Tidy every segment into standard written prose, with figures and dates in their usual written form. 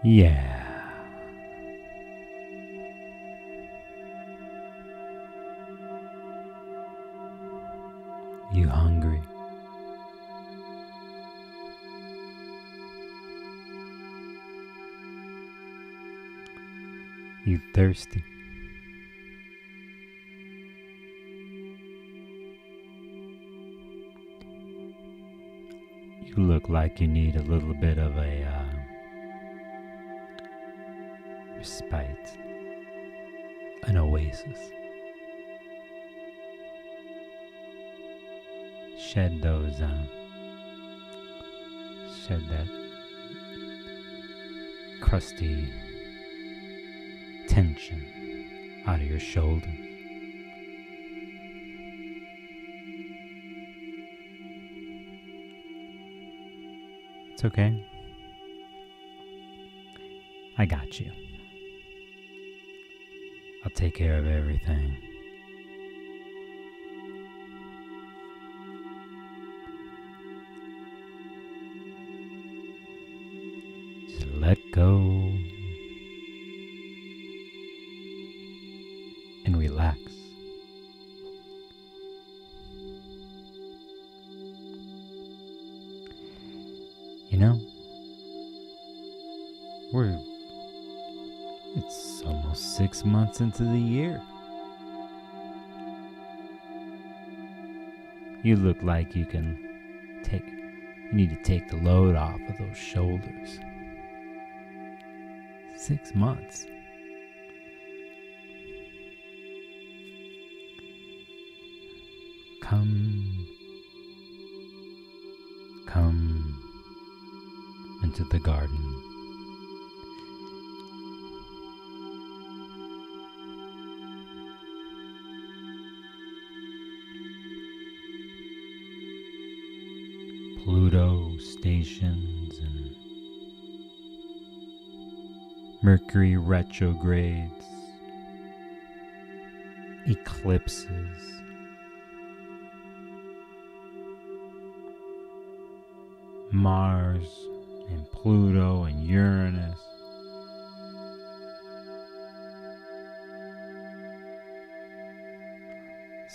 Yeah. You hungry? You thirsty? You look like you need a little bit of a respite, an oasis. Shed that crusty tension out of your shoulders. It's okay. I got you. I'll take care of everything. Just let go and relax. You know, it's almost 6 months into the year. You look like you need to take the load off of those shoulders. 6 months. Come into the garden. Pluto stations and Mercury retrogrades, eclipses, Mars and Pluto and Uranus.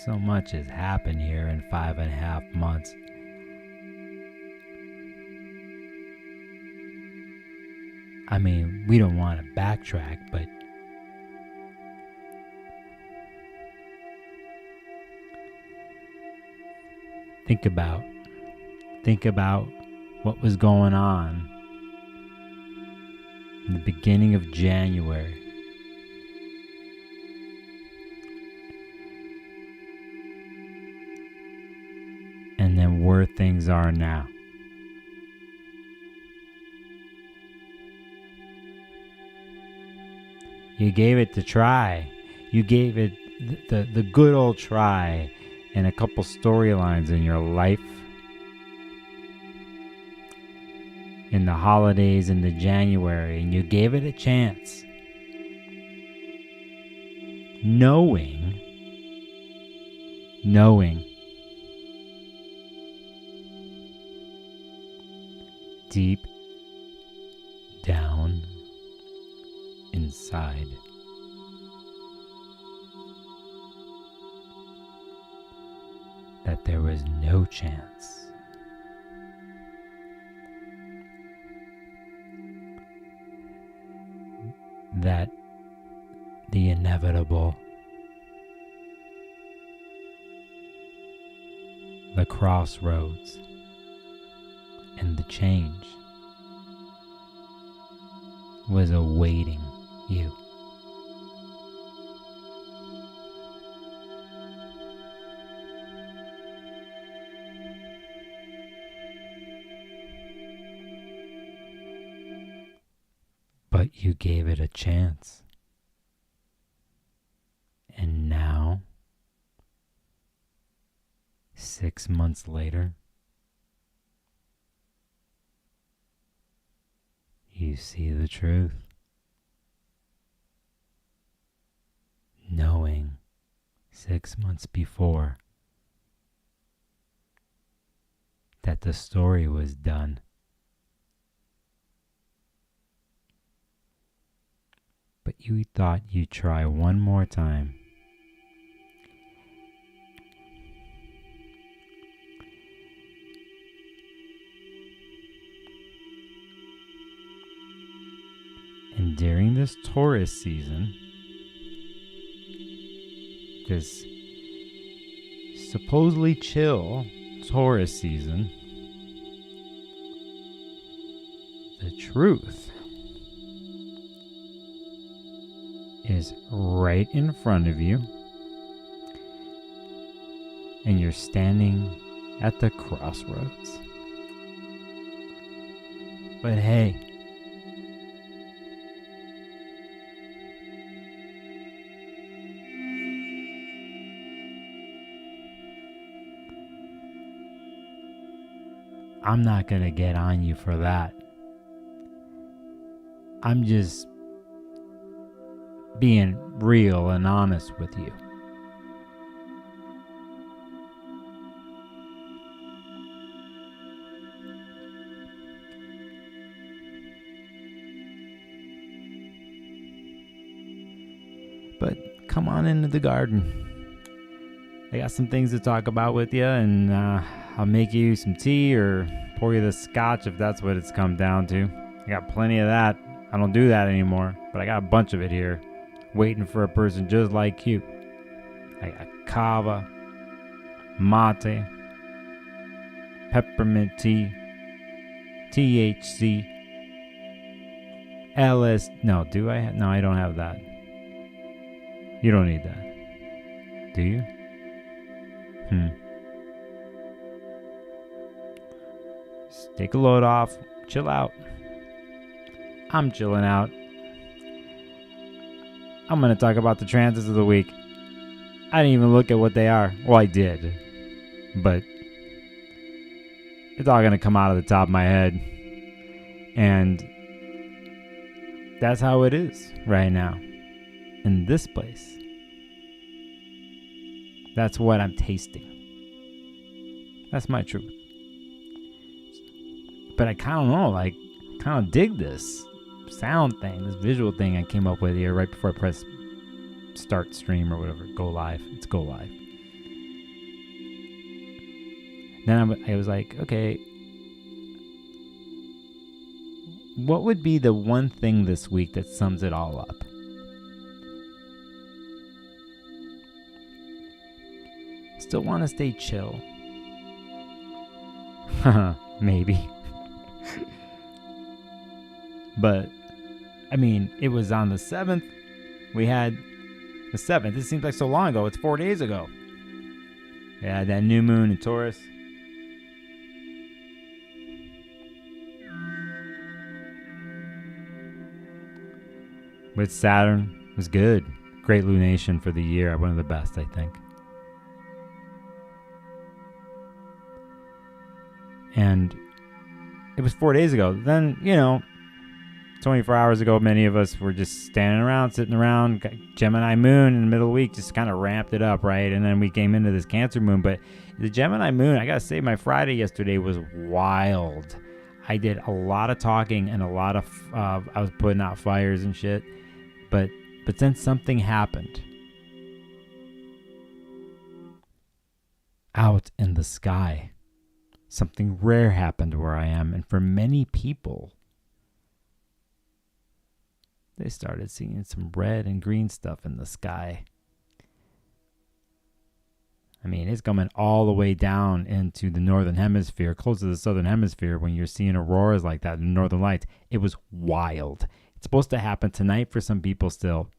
So much has happened here in 5.5 months. I mean, we don't want to backtrack, but think about what was going on in the beginning of January. And then where things are now. You gave it the try. You gave it the good old try in a couple storylines in your life. In the holidays in the January, and you gave it a chance. Knowing deep down inside that there was no chance. That the inevitable, the crossroads, and the change was awaiting you. But you gave it a chance. And now, 6 months later, you see the truth. Knowing 6 months before that the story was done. but you thought you'd try one more time. And during this Taurus season, this supposedly chill Taurus season, the truth is right in front of you, and you're standing at the crossroads. But hey, I'm not going to get on you for that. I'm just being real and honest with you. But come on into the garden. I got some things to talk about with you, and I'll make you some tea or pour you the scotch if that's what it's come down to. I got plenty of that. I don't do that anymore, but I got a bunch of it here, waiting for a person just like you. I got kava, mate, peppermint tea, THC, No, do I? No, I don't have that. You don't need that. Do you? Just take a load off. Chill out. I'm chilling out. I'm going to talk about the transits of the week. I didn't even look at what they are. Well, I did. But it's all going to come out of the top of my head. And that's how it is right now. In this place. That's what I'm tasting. That's my truth. But I kind of dig this sound thing, this visual thing I came up with here right before I press start stream or whatever, go live. It's go live. Then I was like, okay, what would be the one thing this week that sums it all up? Still want to stay chill. Maybe. But, I mean, it was on the 7th. We had the 7th. It seems like so long ago. It's 4 days ago. Yeah, that new moon in Taurus. With Saturn. It was good. Great lunation for the year. One of the best, I think. And it was 4 days ago. Then, 24 hours ago, many of us were just standing around, sitting around. Got Gemini moon in the middle of the week just kind of ramped it up, right? And then we came into this Cancer moon. But the Gemini moon, I got to say, my Friday yesterday was wild. I did a lot of talking and a lot of, I was putting out fires and shit. But then something happened. Out in the sky. Something rare happened where I am. And for many people, they started seeing some red and green stuff in the sky. I mean, it's coming all the way down into the northern hemisphere, close to the southern hemisphere, when you're seeing auroras like that in the northern lights. It was wild. It's supposed to happen tonight for some people still.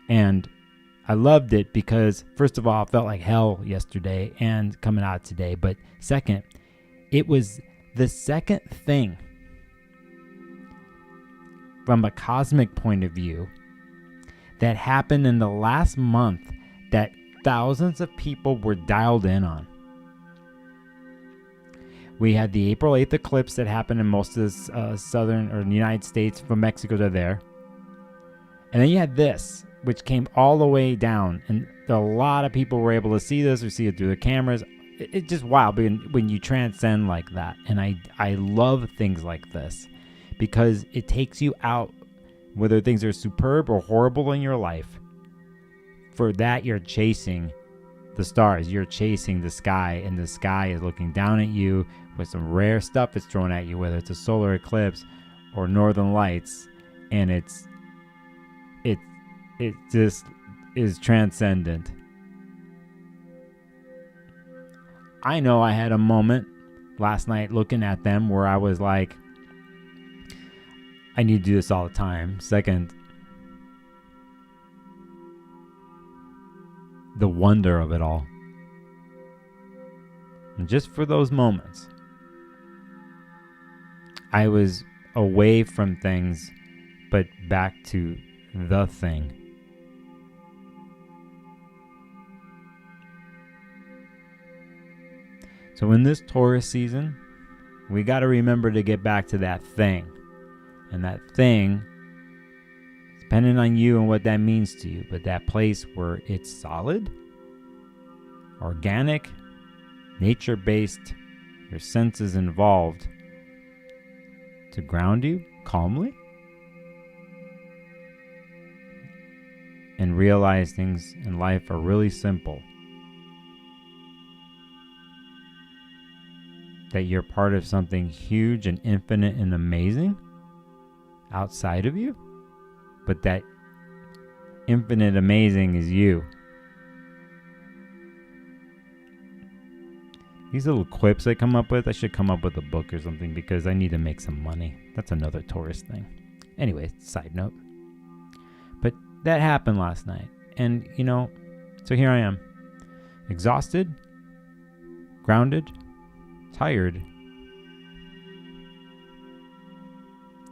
And I loved it because, first of all, it felt like hell yesterday and coming out today. But second, it was the second thing from a cosmic point of view that happened in the last month that thousands of people were dialed in on. We had the April 8th eclipse that happened in most of the southern or the United States from Mexico to there. And then you had this, which came all the way down. And a lot of people were able to see this or see it through the cameras. It's just wild when you transcend like that. And I love things like this because it takes you out, whether things are superb or horrible in your life. For that, you're chasing the stars. You're chasing the sky, and the sky is looking down at you with some rare stuff it's thrown at you, whether it's a solar eclipse or northern lights, and it just is transcendent. I know I had a moment last night looking at them where I was like, I need to do this all the time. Second, the wonder of it all. And just for those moments, I was away from things, but back to the thing. So in this Taurus season, we got to remember to get back to that thing. And that thing, depending on you and what that means to you, but that place where it's solid, organic, nature-based, your senses involved, to ground you calmly and realize things in life are really simple. That you're part of something huge and infinite and amazing outside of you, but that infinite amazing is you. These little quips I come up with, I should come up with a book or something because I need to make some money. That's another Taurus thing. Anyway, side note. But that happened last night. And, so here I am. Exhausted, grounded, tired.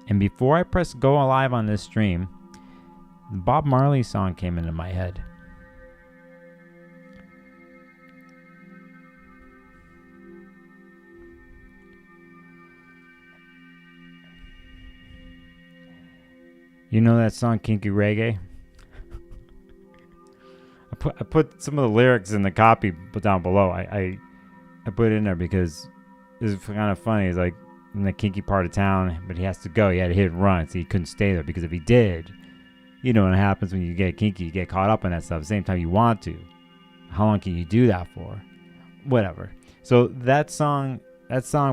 And before I press go live on this stream, the Bob Marley song came into my head. You know that song Kinky Reggae? I put some of the lyrics in the copy down below. I put it in there because it's kind of funny. It's like in the kinky part of town, but he has to go. He had to hit and run, so he couldn't stay there, because if he did, you know what happens when you get kinky. You get caught up in that stuff at the same time you want to. How long can you do that for? Whatever. So that song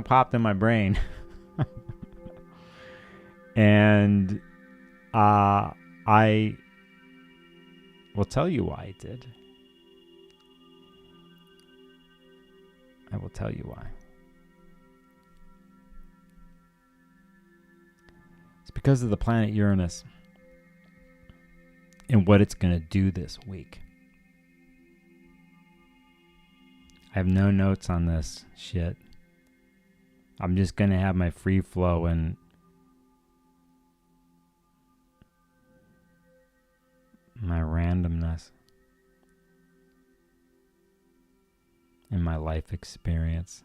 popped in my brain. And I will tell you why it did. I will tell you why. It's because of the planet Uranus and what it's going to do this week. I have no notes on this shit. I'm just going to have my free flow and my randomness and my life experience.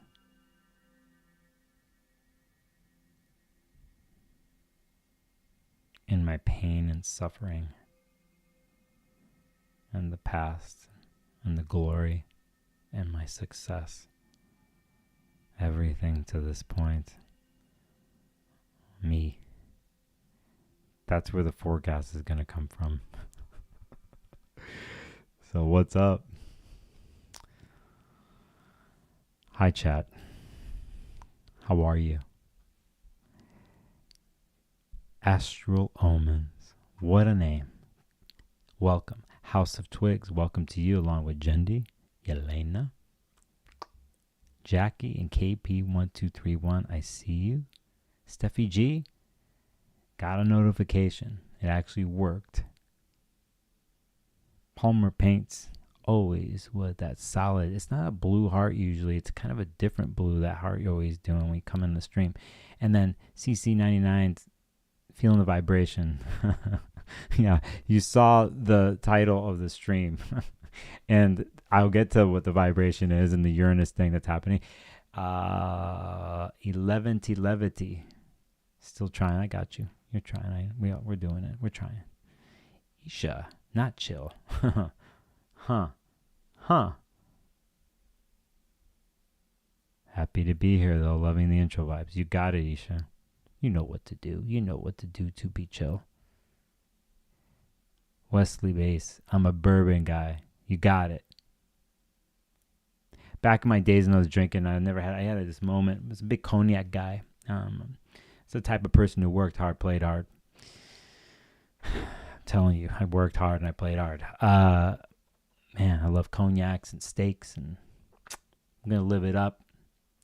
In my pain and suffering and the past and the glory and my success. Everything to this point. Me. That's where the forecast is going to come from. So what's up? Hi, chat. How are you? Astral Omens. What a name. Welcome. House of Twigs. Welcome to you, along with Jendi, Yelena, Jackie, and KP1231. I see you. Steffi G. Got a notification. It actually worked. Palmer Paints. Always with that solid. It's not a blue heart usually. It's kind of a different blue, that heart you're always doing when you come in the stream. And then CC99, feeling the vibration. Yeah, you saw the title of the stream. And I'll get to what the vibration is and the Uranus thing that's happening. 11Levity. Still trying. I got you. You're trying. We're doing it. We're trying. Isha. Not chill. Huh. Happy to be here, though. Loving the intro vibes. You got it, Isha. You know what to do. You know what to do to be chill. Wesley Bass. I'm a bourbon guy. You got it. Back in my days when I was drinking, I had this moment. I was a big cognac guy. It's the type of person who worked hard, played hard. I'm telling you, I worked hard and I played hard. Man, I love cognacs and steaks, and I'm going to live it up.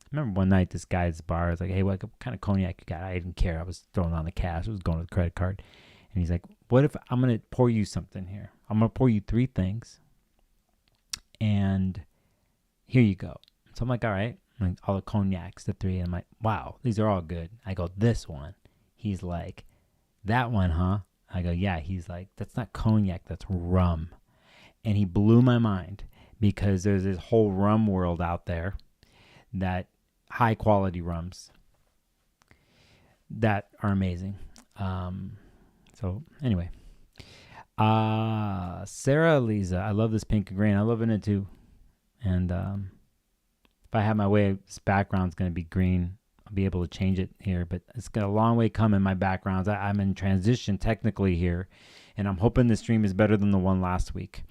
I remember one night this guy at the bar was like, hey, what kind of cognac you got? I didn't care. I was throwing on the cash. I was going to the credit card. And he's like, what if I'm going to pour you something here? I'm going to pour you 3 things. And here you go. So I'm like, all right. I'm like, all the cognacs, the 3. And I'm like, wow, these are all good. I go, this one. He's like, that one, huh? I go, yeah. He's like, that's not cognac, that's rum. And he blew my mind because there's this whole rum world out there, that high quality rums that are amazing. So anyway, Sarah Lisa, I love this pink and green. I love it too. And if I have my way, this background's going to be green. I'll be able to change it here, but it's got a long way coming. My backgrounds. I'm in transition technically here, and I'm hoping the stream is better than the one last week.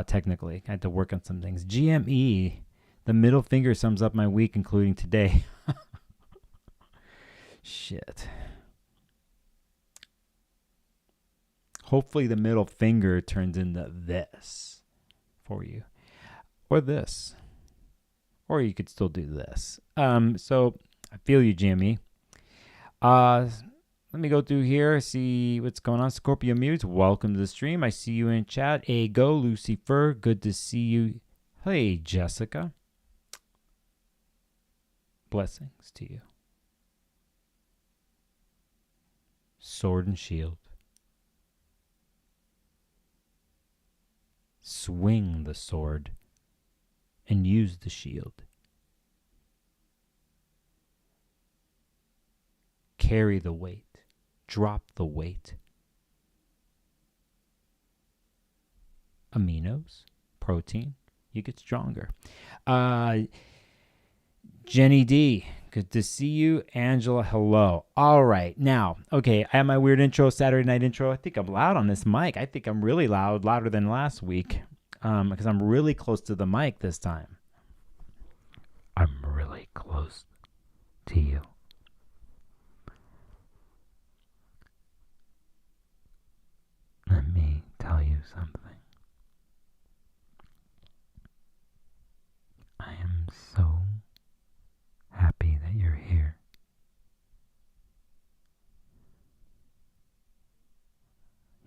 Technically, I had to work on some things. GME, the middle finger sums up my week, including today. Shit. Hopefully the middle finger turns into this for you. Or this. Or you could still do this. So I feel you, Jimmy. Let me go through here, see what's going on. Scorpio Muse, welcome to the stream. I see you in chat. Go, Lucifer, good to see you. Hey, Jessica. Blessings to you. Sword and shield. Swing the sword and use the shield. Carry the weight. Drop the weight. Aminos, protein, you get stronger. Jenny D, good to see you. Angela, hello. All right. Now, okay, I have my weird intro, Saturday night intro. I think I'm loud on this mic. I think I'm really loud, louder than last week, because I'm really close to the mic this time. I'm really close to you. Let me tell you something. I am so happy that you're here.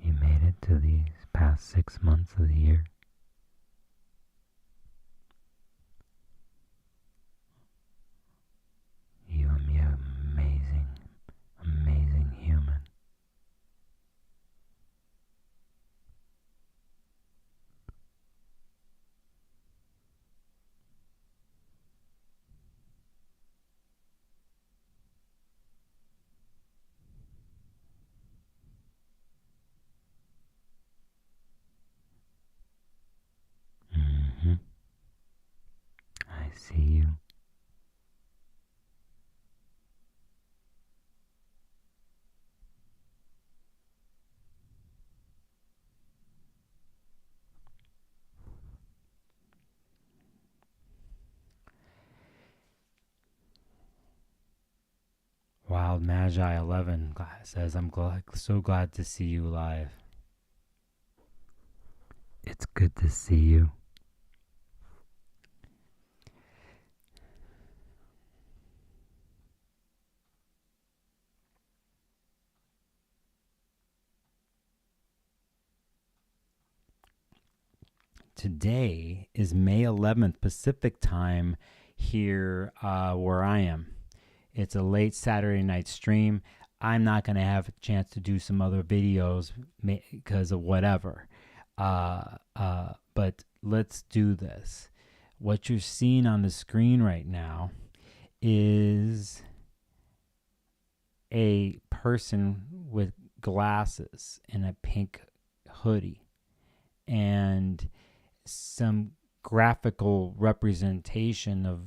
You made it to these past 6 months of the year. You and me are amazing, amazing human. I see you. Wild Magi 11 says, I'm so glad to see you live. It's good to see you. Today is May 11th Pacific time here where I am. It's a late Saturday night stream. I'm not going to have a chance to do some other videos because of whatever. But let's do this. What you're seeing on the screen right now is a person with glasses and a pink hoodie and some graphical representation of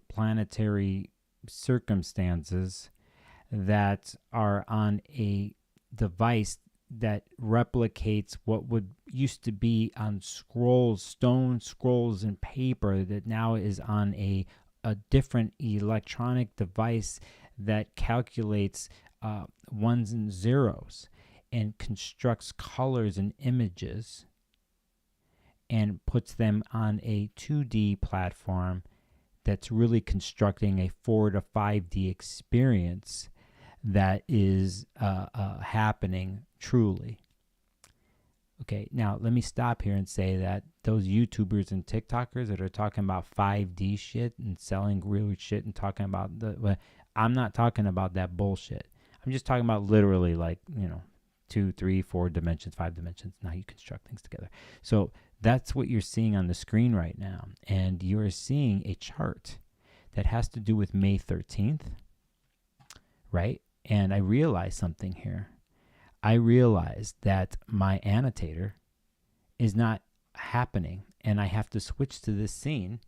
planetary circumstances that are on a device that replicates what would used to be on scrolls, stone scrolls and paper, that now is on a different electronic device that calculates ones and zeros and constructs colors and images and puts them on a 2D platform that's really constructing a 4 to 5D experience that is happening truly. Okay, now let me stop here and say that those YouTubers and TikTokers that are talking about 5D shit and selling real shit and talking about I'm not talking about that bullshit. I'm just talking about literally, like, 2, 3, 4 dimensions, 5 dimensions, and how you construct things together. So that's what you're seeing on the screen right now. And you're seeing a chart that has to do with May 13th, right? And I realized something here. I realized that my annotator is not happening, and I have to switch to this scene.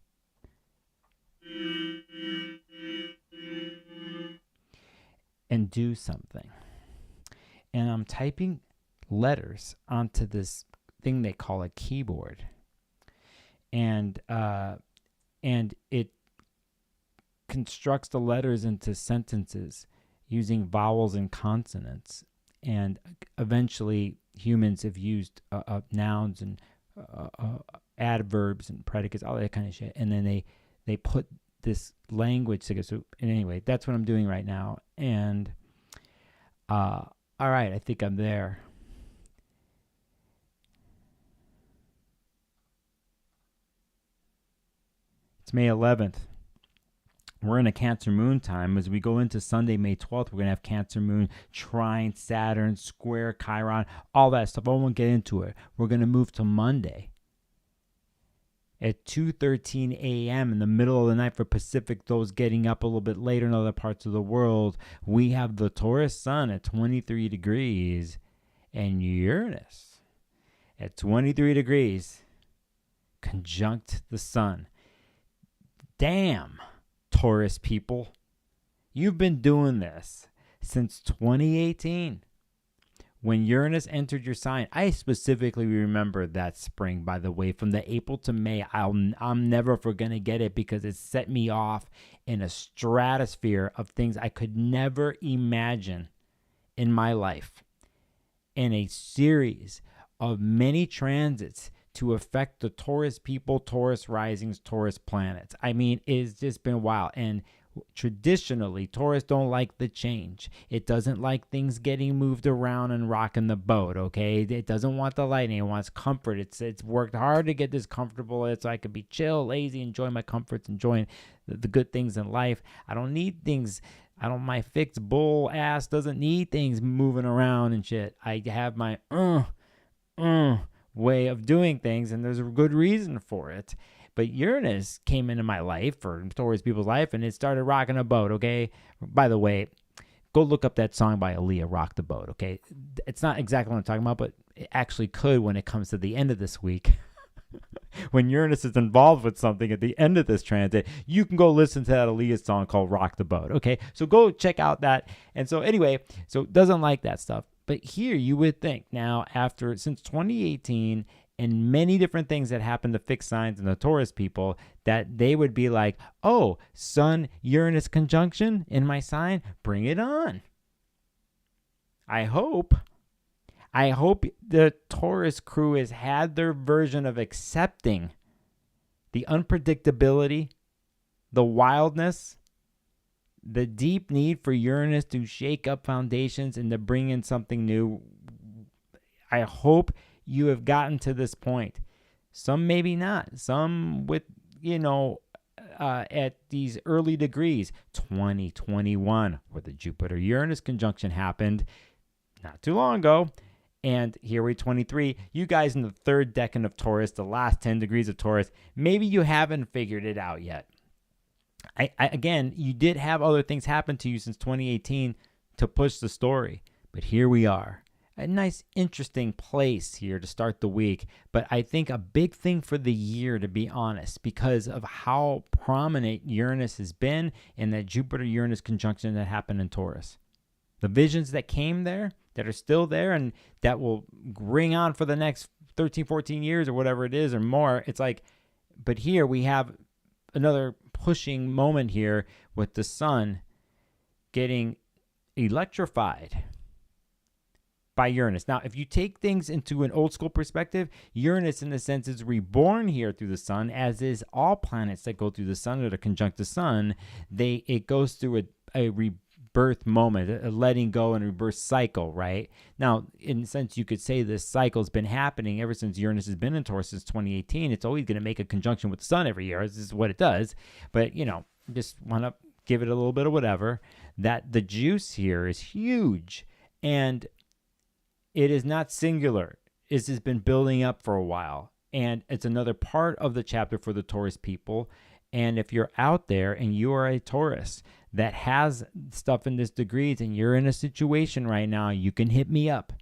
And do something. And I'm typing letters onto this thing they call a keyboard. And it constructs the letters into sentences using vowels and consonants. And eventually humans have used nouns and adverbs and predicates, all that kind of shit. And then they put this language together. So anyway, that's what I'm doing right now. And all right, I think I'm there. It's May 11th. We're in a Cancer moon time. As we go into Sunday, May 12th, we're going to have Cancer moon, trine Saturn, square Chiron, all that stuff. I won't get into it. We're going to move to Monday at 2:13 a.m. in the middle of the night for Pacific, those getting up a little bit later in other parts of the world. We have the Taurus sun at 23 degrees and Uranus at 23 degrees conjunct the sun. Damn, Taurus people, you've been doing this since 2018. When Uranus entered your sign, I specifically remember that spring, by the way, from the April to May. I'm never going to get it because it set me off in a stratosphere of things I could never imagine in my life. In a series of many transits to affect the Taurus people, Taurus risings, Taurus planets. I mean, it's just been wild. And traditionally, Taurus don't like the change. It doesn't like things getting moved around and rocking the boat, okay? It doesn't want the lightning. It wants comfort. It's worked hard to get this comfortable so I could be chill, lazy, enjoy my comforts, enjoying the good things in life. I don't need things. My fixed bull ass doesn't need things moving around and shit. I have my way of doing things, and there's a good reason for it. But Uranus came into my life, or Taurus people's life, and it started rocking a boat, okay? By the way, go look up that song by Aaliyah, Rock the Boat, okay? It's not exactly what I'm talking about, but it actually could when it comes to the end of this week. When Uranus is involved with something at the end of this transit, you can go listen to that Aaliyah song called Rock the Boat, okay? So go check out that. And so anyway, so doesn't like that stuff. But here you would think now, since 2018 and many different things that happen to fixed signs and the Taurus people, that they would be like, oh, Sun-Uranus conjunction in my sign, bring it on. I hope the Taurus crew has had their version of accepting the unpredictability, the wildness, the deep need for Uranus to shake up foundations and to bring in something new. I hope you have gotten to this point. Some maybe not. Some with, at these early degrees. 2021, where the Jupiter-Uranus conjunction happened not too long ago. And here we're 23. You guys in the third decan of Taurus, the last 10 degrees of Taurus, maybe you haven't figured it out yet. Again, you did have other things happen to you since 2018 to push the story. But here we are. A nice, interesting place here to start the week. But I think a big thing for the year, to be honest, because of how prominent Uranus has been in that Jupiter-Uranus conjunction that happened in Taurus. The visions that came there, that are still there, and that will ring on for the next 13, 14 years or whatever it is or more. It's like, but here we have another pushing moment here with the sun getting electrified by Uranus. Now, if you take things into an old school perspective, Uranus in a sense is reborn here through the sun, as is all planets that go through the sun or that conjunct the sun. It goes through a rebirth moment, a letting go and rebirth cycle, right? Now, in a sense, you could say this cycle's been happening ever since Uranus has been in Taurus since 2018. It's always going to make a conjunction with the sun every year. This is what it does. But, just want to give it a little bit of whatever. That the juice here is huge. And it is not singular. This has been building up for a while. And it's another part of the chapter for the Taurus people. And if you're out there and you are a Taurus that has stuff in this degrees and you're in a situation right now, you can hit me up.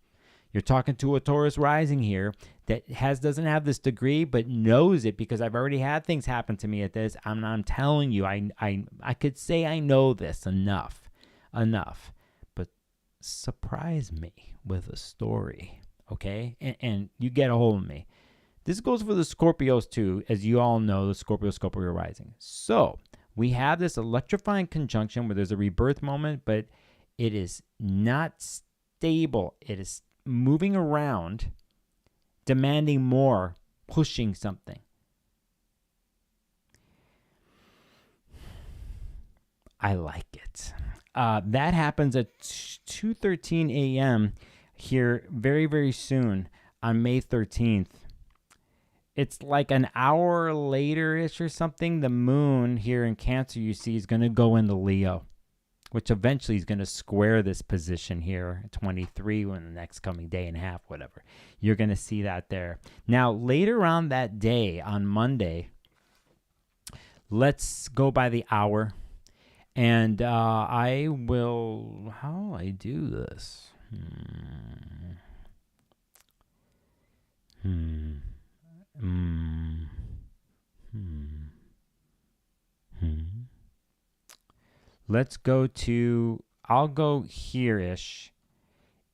You're talking to a Taurus rising here that doesn't have this degree but knows it, because I've already had things happen to me at this. I'm telling you, I could say I know this enough. But surprise me with a story, okay? And you get a hold of me. This goes for the Scorpios too. As you all know, the Scorpio rising. So we have this electrifying conjunction where there's a rebirth moment, but it is not stable. It is moving around, demanding more, pushing something. I like it. That happens at 2:13 a.m. here very, very soon on May 13th. It's like an hour later-ish or something. The moon here in Cancer, you see, is going to go into Leo, which eventually is going to square this position here at 23 in the next coming day and a half, whatever. You're going to see that there. Now, later on that day, on Monday, let's go by the hour. And I will, how will I do this? Let's go to, I'll go here-ish.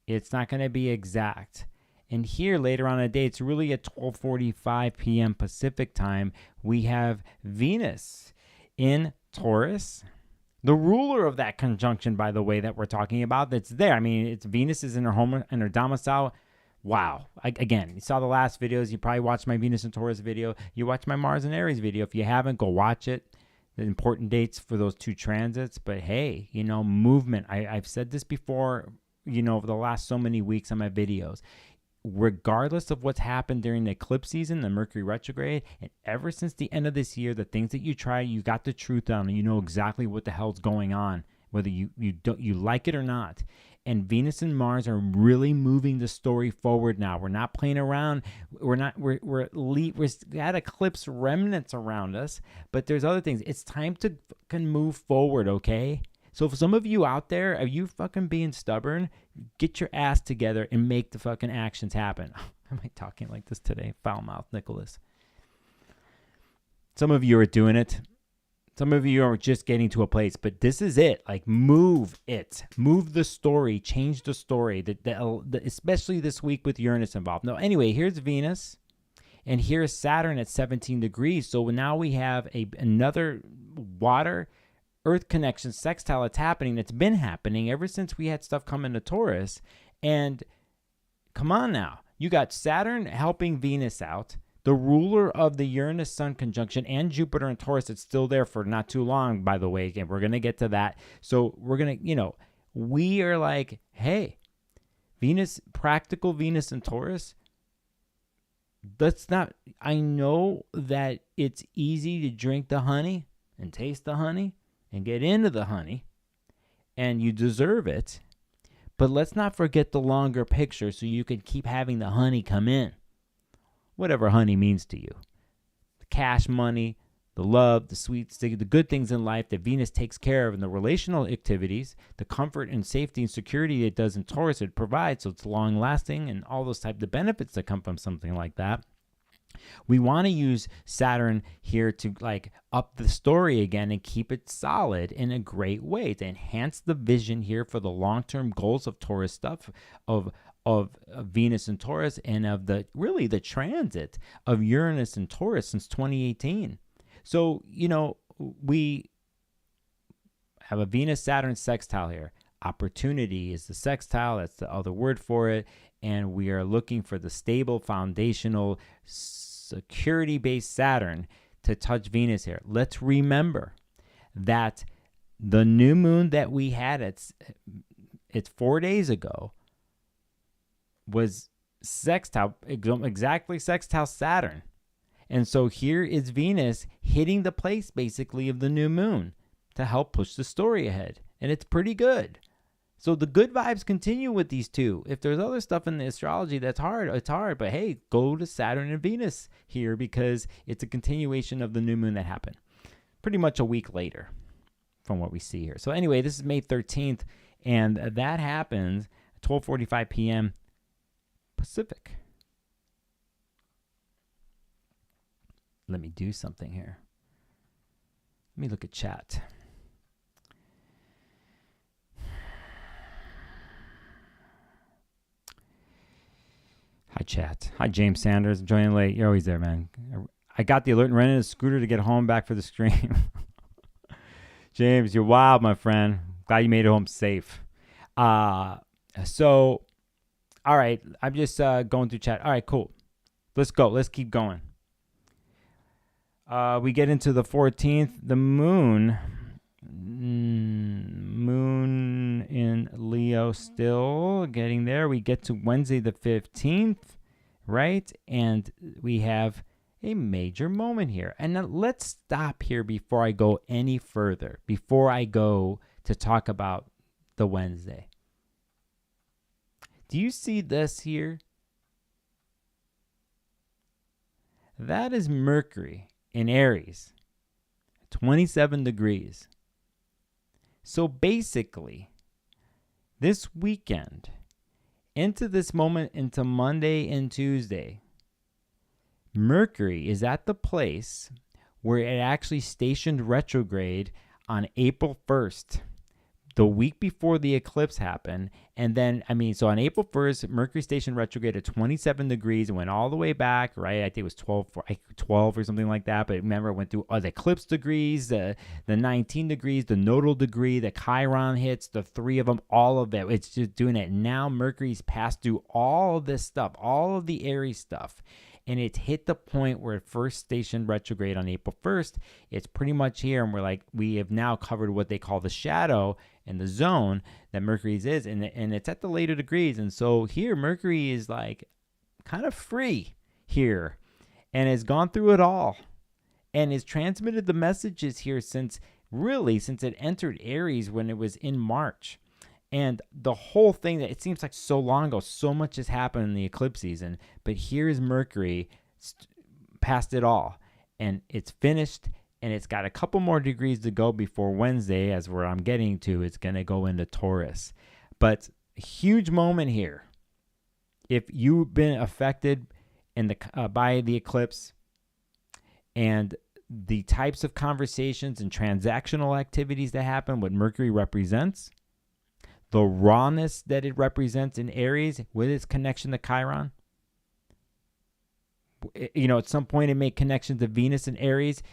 It's not going to be exact. And here later on in the day, it's really at 12:45 p.m. Pacific time. We have Venus in Taurus. The ruler of that conjunction, by the way, that we're talking about, that's there. I mean, it's Venus is in her home and her domicile. Wow. Again, you saw the last videos. You probably watched my Venus and Taurus video. You watched my Mars and Aries video. If you haven't, go watch it. The important dates for those two transits. But hey, movement. I've said this before, over the last so many weeks on my videos. Regardless of what's happened during the eclipse season, the Mercury retrograde, and ever since the end of this year, the things that you try, you got the truth on, and you know exactly what the hell's going on, whether you like it or not. And Venus and Mars are really moving the story forward now. We're not playing around. We're got eclipse remnants around us, but there's other things. It's time to fucking move forward, okay? So for some of you out there, are you fucking being stubborn? Get your ass together and make the fucking actions happen. Am I talking like this today? Foul mouth, Nicholas. Some of you are doing it. Some of you are just getting to a place, but this is it. Like, move it. Move the story. Change the story. Especially this week with Uranus involved. No, anyway, here's Venus, and here's Saturn at 17 degrees. So now we have another water Earth connection sextile that's happening. That's been happening ever since we had stuff come into Taurus. And come on now. You got Saturn helping Venus out. The ruler of the Uranus-Sun conjunction and Jupiter and Taurus, it's still there for not too long, by the way. And we're going to get to that. So we're going to, we are like, hey, Venus, practical Venus and Taurus, I know that it's easy to drink the honey and taste the honey and get into the honey, and you deserve it. But let's not forget the longer picture so you can keep having the honey come in. Whatever honey means to you. The cash, money, the love, the sweets, the good things in life that Venus takes care of, and the relational activities, the comfort and safety and security it does in Taurus, it provides, so it's long-lasting, and all those types of benefits that come from something like that. We want to use Saturn here to like up the story again and keep it solid in a great way to enhance the vision here for the long-term goals of Taurus stuff, of Venus and Taurus, and of the really the transit of Uranus and Taurus since 2018. So, we have a Venus-Saturn sextile here. Opportunity is the sextile. That's the other word for it. And we are looking for the stable, foundational, security-based Saturn to touch Venus here. Let's remember that the new moon that we had, it's 4 days ago, was sextile, exactly sextile Saturn. And so here is Venus hitting the place basically of the new moon to help push the story ahead. And it's pretty good. So the good vibes continue with these two. If there's other stuff in the astrology that's hard, it's hard. But hey, go to Saturn and Venus here because it's a continuation of the new moon that happened pretty much a week later from what we see here. So anyway, this is May 13th, and that happens at 12:45 p.m. Pacific. Let me do something here. Let me look at chat. Hi, chat. Hi, James Sanders. Joining late. You're always there, man. I got the alert and rented a scooter to get home back for the stream. James, you're wild, my friend. Glad you made it home safe. So, all right. I'm just going through chat. All right, cool. Let's go. Let's keep going. We get into the 14th. The moon in Leo still getting there. We get to Wednesday the 15th, right? And we have a major moment here. And now let's stop here before I go any further, before I go to talk about the Wednesday. Do you see this here? That is Mercury in Aries, 27 degrees. So basically, this weekend, into this moment, into Monday and Tuesday, Mercury is at the place where it actually stationed retrograde on April 1st, the week before the eclipse happened. And then, so on April 1st, Mercury stationed retrograde at 27 degrees and went all the way back, right? I think it was 12 or something like that. But remember, it went through the eclipse degrees, the 19 degrees, the nodal degree, the Chiron hits, the three of them, all of it. It's just doing it. Now Mercury's passed through all of this stuff, all of the Aries stuff. And it's hit the point where it first stationed retrograde on April 1st. It's pretty much here. And we have now covered what they call the shadow and the zone that Mercury's is. And it's at the later degrees. And so here, Mercury is like kind of free here and has gone through it all and has transmitted the messages here since it entered Aries when it was in March. And the whole thing, that it seems like so long ago, so much has happened in the eclipse season, but here is Mercury past it all, and it's finished, and it's got a couple more degrees to go before Wednesday, as where I'm getting to, it's going to go into Taurus. But huge moment here. If you've been affected by the eclipse and the types of conversations and transactional activities that happen, what Mercury represents, the rawness that it represents in Aries with its connection to Chiron. At some point it made connections to Venus and Aries.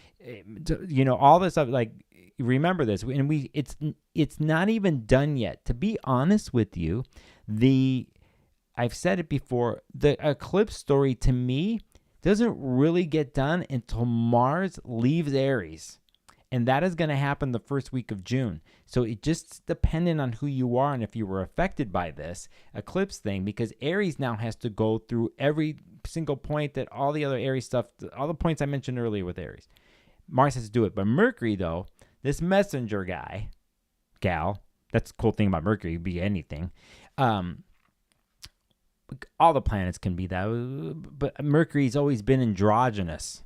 All this stuff. Like, remember this, and it's not even done yet. To be honest with you, I've said it before. The eclipse story to me doesn't really get done until Mars leaves Aries. And that is going to happen the first week of June. So it just depending on who you are and if you were affected by this eclipse thing, because Aries now has to go through every single point that all the other Aries stuff, all the points I mentioned earlier with Aries. Mars has to do it. But Mercury, though, this messenger gal, that's the cool thing about Mercury, it could be anything. All the planets can be that. But Mercury's always been androgynous.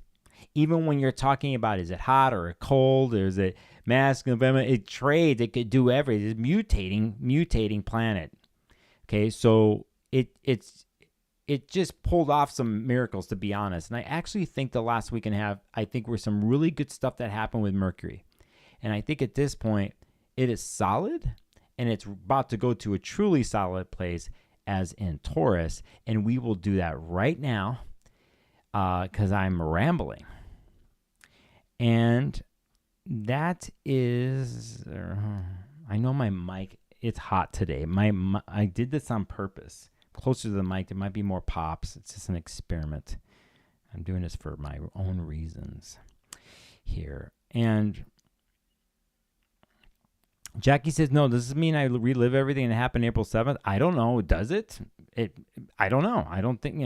Even when you're talking about, is it hot or cold, or is it masculine, feminine, it trades, it could do everything. It's mutating planet. Okay, so it's it just pulled off some miracles, to be honest. And I actually think the last week and a half, I think were some really good stuff that happened with Mercury. And I think at this point, it is solid, and it's about to go to a truly solid place as in Taurus. And we will do that right now because I'm rambling. And that is, I know my mic, it's hot today. I did this on purpose. Closer to the mic, there might be more pops. It's just an experiment. I'm doing this for my own reasons here. And Jackie says, no, does this mean I relive everything that happened April 7th? I don't know. Does it? I don't know. I don't think,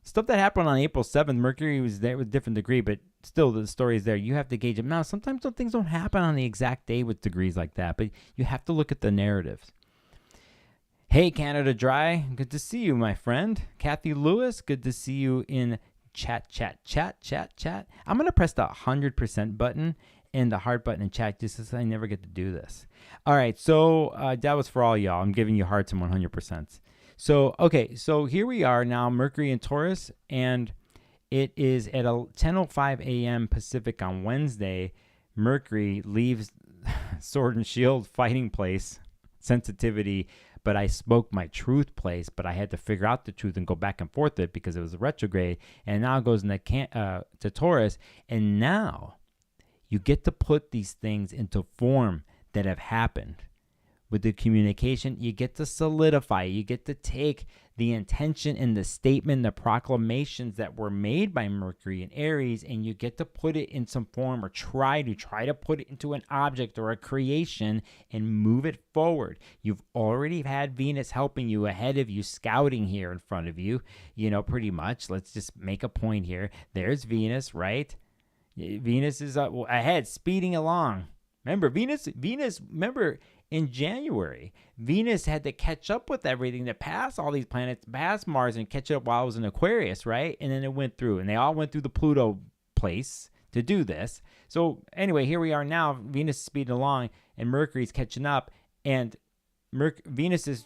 stuff that happened on April 7th, Mercury was there with a different degree, but still the story is there. You have to gauge it. Now, sometimes things don't happen on the exact day with degrees like that, but you have to look at the narratives. Hey, Canada Dry. Good to see you, my friend. Kathy Lewis, good to see you in chat. I'm going to press the 100% button and the heart button in chat just as I never get to do this. All right, so that was for all y'all. I'm giving you hearts and 100%. So, okay, so here we are now, Mercury in Taurus, and it is at 10:05 a.m. Pacific on Wednesday. Mercury leaves Sword and Shield fighting place, sensitivity, but I spoke my truth place, but I had to figure out the truth and go back and forth it because it was a retrograde, and now it goes into to Taurus, and now you get to put these things into form that have happened. With the communication, you get to solidify. You get to take the intention and the statement, the proclamations that were made by Mercury and Aries, and you get to put it in some form or try to put it into an object or a creation and move it forward. You've already had Venus helping you, ahead of you, scouting here in front of you, pretty much. Let's just make a point here. There's Venus, right? Venus is ahead, speeding along. Remember, Venus, in January, Venus had to catch up with everything to pass all these planets, pass Mars, and catch up while it was in Aquarius, right? And then it went through, and they all went through the Pluto place to do this. So anyway, here we are now. Venus is speeding along, and Mercury's catching up, and Venus is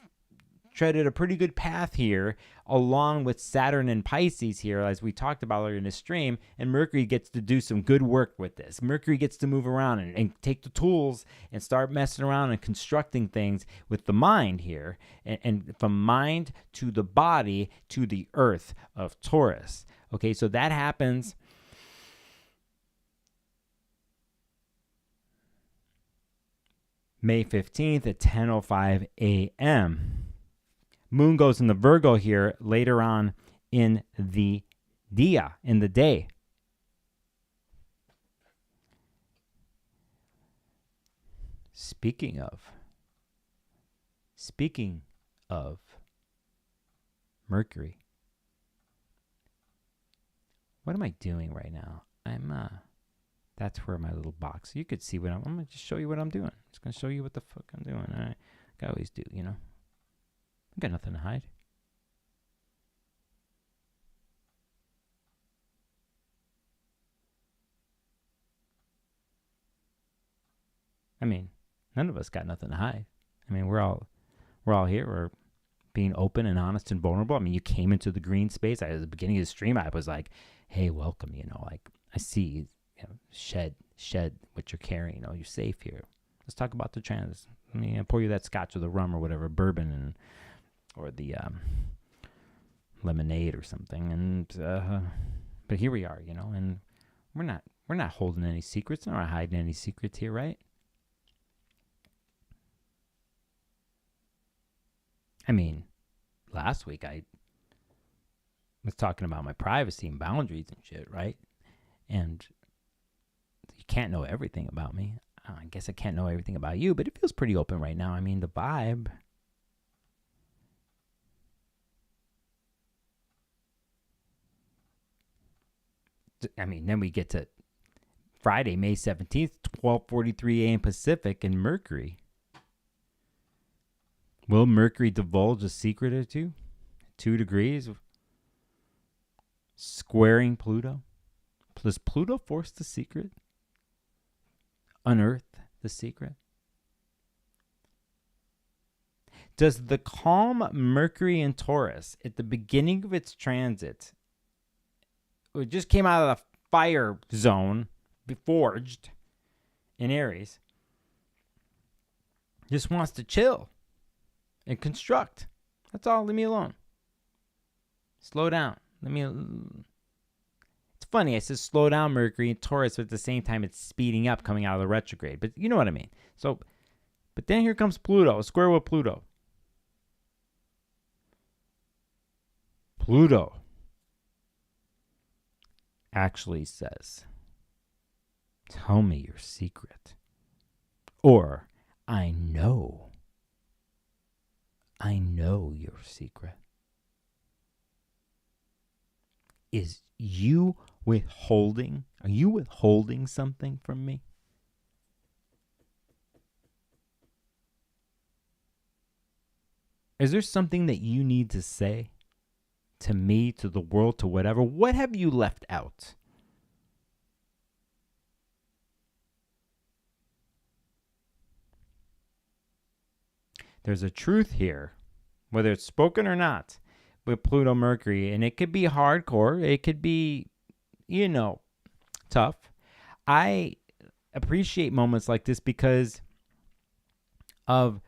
treaded a pretty good path here, along with Saturn and Pisces here, as we talked about earlier in the stream, and Mercury gets to do some good work with this. Mercury gets to move around and take the tools and start messing around and constructing things with the mind here, and from mind to the body to the earth of Taurus. Okay, so that happens May 15th at 10:05 a.m. Moon goes in the Virgo here later on in the dia, in the day. Speaking of Mercury, what am I doing right now? That's where my little box. You could see what I'm going to just show you what I'm doing. I'm just going to show you what the fuck I'm doing. All right. Like I always do, I got nothing to hide. I mean, none of us got nothing to hide. I mean, we're all here. We're being open and honest and vulnerable. I mean, you came into the green space. At the beginning of the stream, I was like, "Hey, welcome." Like I see, shed what you're carrying. You're safe here. Let's talk about the trans. Let me pour you that scotch or the rum or whatever, bourbon or the lemonade or something. And but here we are, and we're not holding any secrets. We're not hiding any secrets here, right? I mean, last week I was talking about my privacy and boundaries and shit, right? And you can't know everything about me. I guess I can't know everything about you, but it feels pretty open right now. I mean, the vibe. I mean, then we get to Friday, May 17th, 12:43 a.m. Pacific, and Mercury. Will Mercury divulge a secret or two? 2 degrees, squaring Pluto. Does Pluto force the secret? Unearth the secret? Does the calm Mercury in Taurus at the beginning of its transit, it just came out of the fire zone, forged in Aries, just wants to chill and construct. That's all. Leave me alone. Slow down. It's funny. I said slow down Mercury in Taurus, but at the same time it's speeding up coming out of the retrograde. But you know what I mean. So, but then here comes Pluto, square with Pluto. Pluto actually says, tell me your secret. Or, I know your secret. Are you withholding something from me? Is there something that you need to say to me, to the world, to whatever? What have you left out? There's a truth here, whether it's spoken or not, with Pluto Mercury, and it could be hardcore. It could be, tough. I appreciate moments like this because of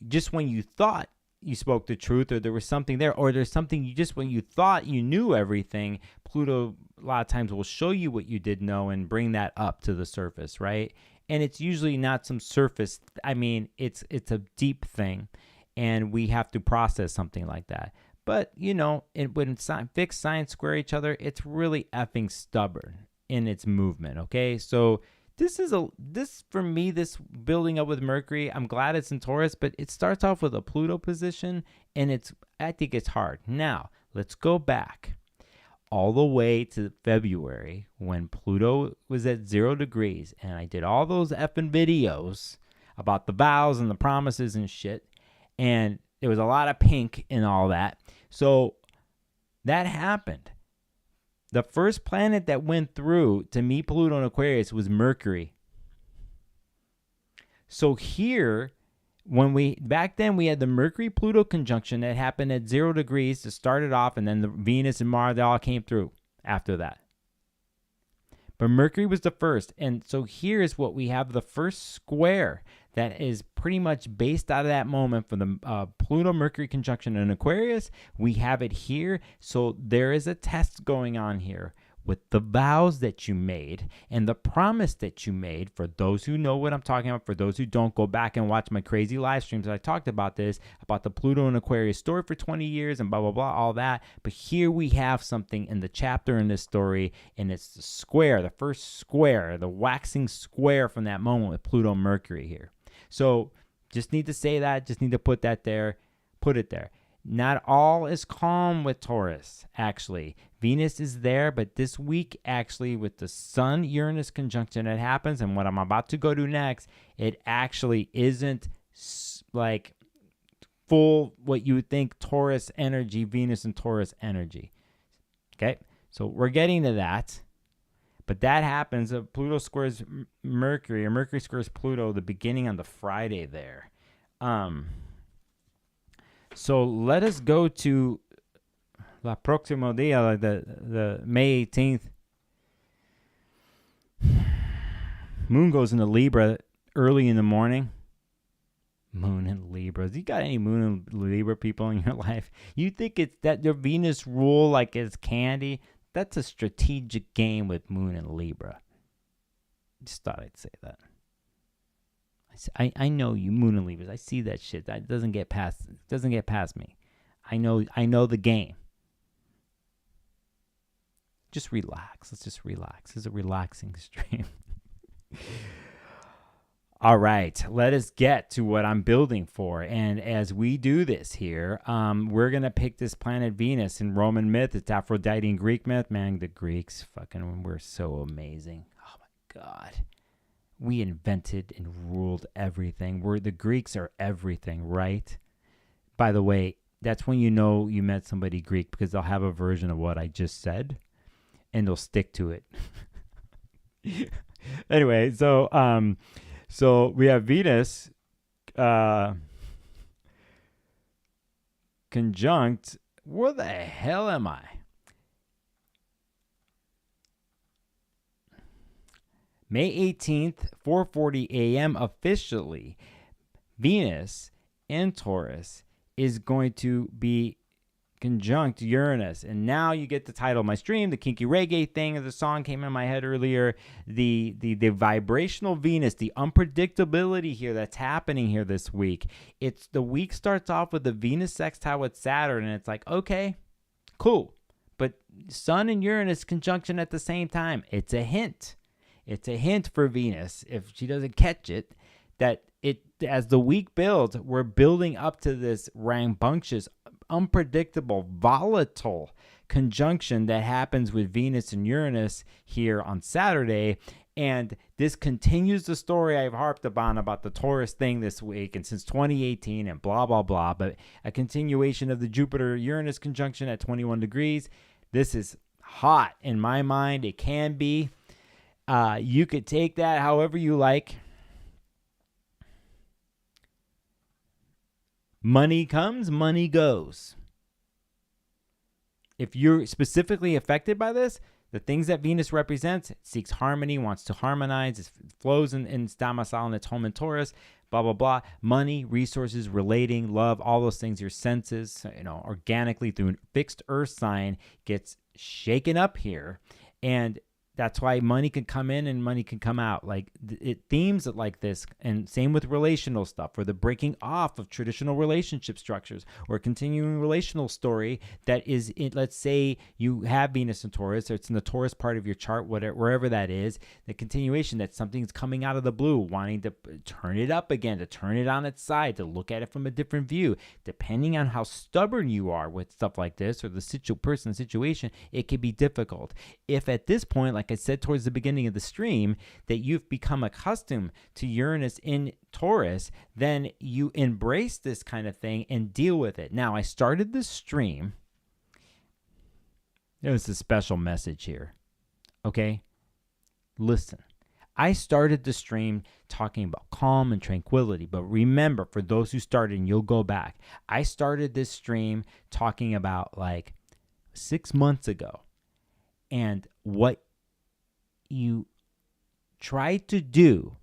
just when you thought you spoke the truth, or there was something there, or there's something when you thought you knew everything, Pluto a lot of times will show you what you did know and bring that up to the surface, right? And it's usually not some surface. I mean, it's a deep thing, and we have to process something like that. But, when fixed signs square each other, it's really effing stubborn in its movement, okay? So this for me, this building up with Mercury, I'm glad it's in Taurus, but it starts off with a Pluto position, and I think it's hard. Now, let's go back all the way to February when Pluto was at 0 degrees, and I did all those effing videos about the vows and the promises and shit, and there was a lot of pink and all that. So that happened. The first planet that went through to meet Pluto in Aquarius was Mercury. So here, back then we had the Mercury-Pluto conjunction that happened at 0 degrees to start it off, and then the Venus and Mars, they all came through after that. But Mercury was the first, and so here's what we have: the first square that is pretty much based out of that moment for the Pluto-Mercury conjunction in Aquarius. We have it here, so there is a test going on here with the vows that you made and the promise that you made. For those who know what I'm talking about, for those who don't, go back and watch my crazy live streams. I talked about this, about the Pluto and Aquarius story for 20 years and blah, blah, blah, all that. But here we have something in the chapter in this story, and it's the square, the first square, the waxing square from that moment with Pluto and Mercury here. So just need to say that, just need to put it there. Not all is calm with Taurus, actually. Venus is there, but this week, actually, with the Sun-Uranus conjunction that happens, and what I'm about to go to next, it actually isn't like full what you would think Taurus energy, Venus and Taurus energy. Okay? So we're getting to that. But that happens. Pluto squares Mercury, or Mercury squares Pluto, the beginning on the Friday there. So let us go to La Próximo Día, the May 18th. Moon goes into Libra early in the morning. Moon in Libra. You got any Moon in Libra people in your life? You think it's that your Venus rule like it's candy? That's a strategic game with Moon in Libra. Just thought I'd say that. I know you Moon and Libras. I see that shit. That doesn't get past me. I know the game. Just relax. Let's just relax. This is a relaxing stream. All right, let us get to what I'm building for. And as we do this here, we're going to pick this planet Venus in Roman myth. It's Aphrodite in Greek myth. Man, the Greeks, we're so amazing. Oh, my God. We invented and ruled everything. The Greeks are everything, right? By the way, that's when you know you met somebody Greek, because they'll have a version of what I just said, and they'll stick to it. Anyway, so we have Venus conjunct, where the hell am I? May 18th, 4:40 a.m. officially, Venus in Taurus is going to be conjunct Uranus. And now you get the title of my stream, the kinky reggae thing of the song came in my head earlier, the vibrational Venus, the unpredictability here that's happening here this week. It's the week starts off with the Venus sextile with Saturn, and it's like, okay, cool. But Sun and Uranus conjunction at the same time. It's a hint. It's a hint for Venus, if she doesn't catch it, that as the week builds, we're building up to this rambunctious, unpredictable, volatile conjunction that happens with Venus and Uranus here on Saturday. And this continues the story I've harped upon about the Taurus thing this week and since 2018 and blah, blah, blah. But a continuation of the Jupiter-Uranus conjunction at 21 degrees. This is hot in my mind. It can be. You could take that however you like. Money comes, money goes. If you're specifically affected by this, the things that Venus represents, it seeks harmony, wants to harmonize, it flows in its domicile in its home in Taurus, blah, blah, blah. Money, resources, relating, love, all those things, your senses, organically through a fixed earth sign gets shaken up here. And that's why money can come in and money can come out. Like it themes it like this, and same with relational stuff, or the breaking off of traditional relationship structures, or a continuing relational story that is, let's say you have Venus in Taurus, or it's in the Taurus part of your chart, whatever, wherever that is, the continuation that something's coming out of the blue, wanting to turn it up again, to turn it on its side, to look at it from a different view. Depending on how stubborn you are with stuff like this, or the person situation, it can be difficult. If at this point, like I said towards the beginning of the stream, that you've become accustomed to Uranus in Taurus, then you embrace this kind of thing and deal with it. Now, I started this stream. There's a special message here. Okay? Listen. I started the stream talking about calm and tranquility, but remember, for those who started, and you'll go back, I started this stream talking about like 6 months ago, and what you tried to do,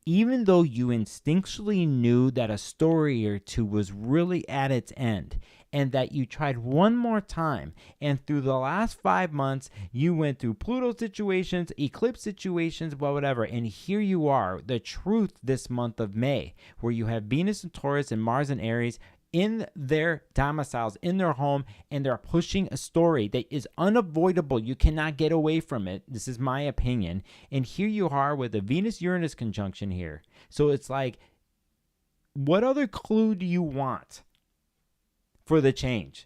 even though you instinctually knew that a story or two was really at its end, and that you tried one more time, and through the last 5 months, you went through Pluto situations, eclipse situations, whatever, and here you are, the truth this month of May, where you have Venus and Taurus and Mars and Aries in their domiciles, in their home, and they're pushing a story that is unavoidable. You cannot get away from it. This is my opinion. And here you are with a Venus-Uranus conjunction here. So it's like, what other clue do you want for the change?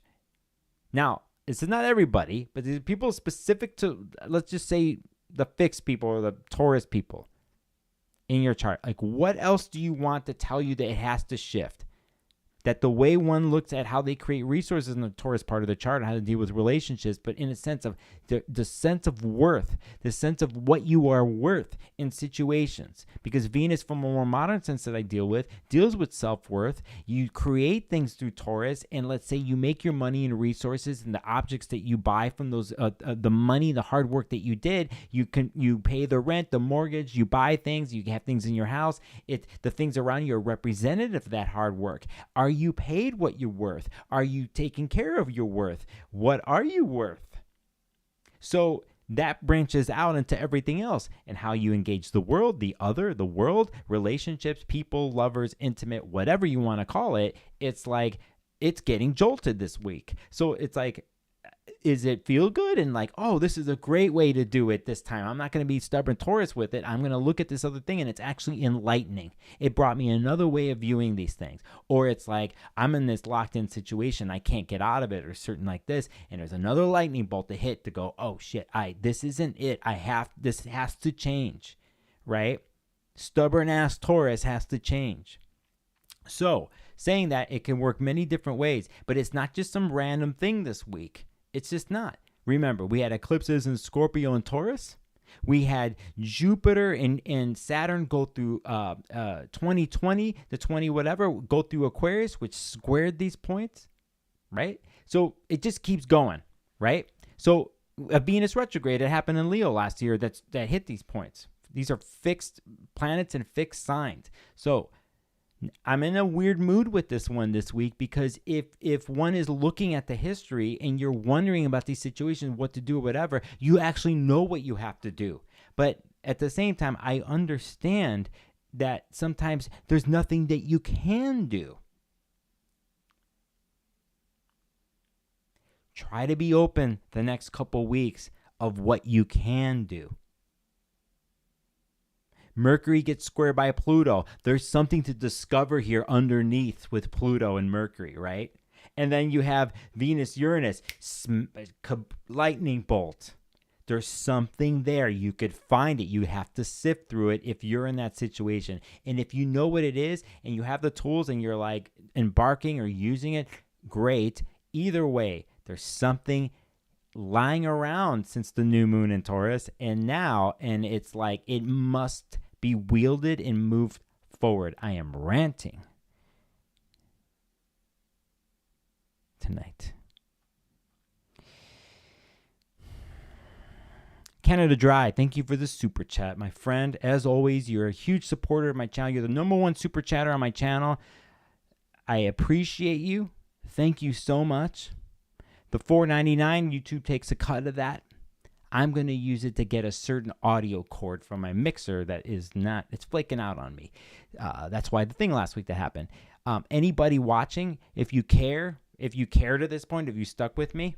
Now, this is not everybody, but these people specific to, let's just say, the fixed people or the Taurus people in your chart. Like, what else do you want to tell you that it has to shift? That the way one looks at how they create resources in the Taurus part of the chart and how to deal with relationships, but in a sense of the sense of worth, the sense of what you are worth in situations. Because Venus, from a more modern sense that I deal with, deals with self-worth. You create things through Taurus, and let's say you make your money and resources and the objects that you buy from those, the money, the hard work that you did, you pay the rent, the mortgage, you buy things, you have things in your house. The things around you are representative of that hard work. Are you paid what you're worth? Are you taking care of your worth? What are you worth? So that branches out into everything else, and how you engage the world, the other, the world, relationships, people, lovers, intimate, whatever you want to call it. It's like, it's getting jolted this week. So it's like, is it feel good? And like, oh, this is a great way to do it this time. I'm not going to be stubborn Taurus with it. I'm going to look at this other thing, and it's actually enlightening. It brought me another way of viewing these things. Or it's like, I'm in this locked in situation. I can't get out of it, or certain like this. And there's another lightning bolt to hit to go, oh shit, this isn't it. This has to change, right? Stubborn ass Taurus has to change. So saying that, it can work many different ways, but it's not just some random thing this week. It's just not. Remember, we had eclipses in Scorpio and Taurus. We had Jupiter and Saturn go through 2020, the 20 whatever, go through Aquarius, which squared these points. right? So it just keeps going, right? So a Venus retrograde, it happened in Leo last year that hit these points. These are fixed planets and fixed signs. So I'm in a weird mood with this one this week, because if one is looking at the history and you're wondering about these situations, what to do, whatever, you actually know what you have to do. But at the same time, I understand that sometimes there's nothing that you can do. Try to be open the next couple weeks of what you can do. Mercury gets squared by Pluto. There's something to discover here underneath with Pluto and Mercury, right? And then you have Venus, Uranus, lightning bolt. There's something there. You could find it. You have to sift through it if you're in that situation. And if you know what it is and you have the tools and you're like embarking or using it, great. Either way, there's something lying around since the new moon in Taurus, and it's like it must be wielded and moved forward. I am ranting tonight. Canada Dry, thank you for the super chat, my friend. As always, you're a huge supporter of my channel. You're the #1 super chatter on my channel. I appreciate you. Thank you so much. The $4.99, YouTube takes a cut of that. I'm going to use it to get a certain audio cord from my mixer that is not, it's flaking out on me. That's why the thing last week that happened. Anybody watching, if you care to this point, if you stuck with me,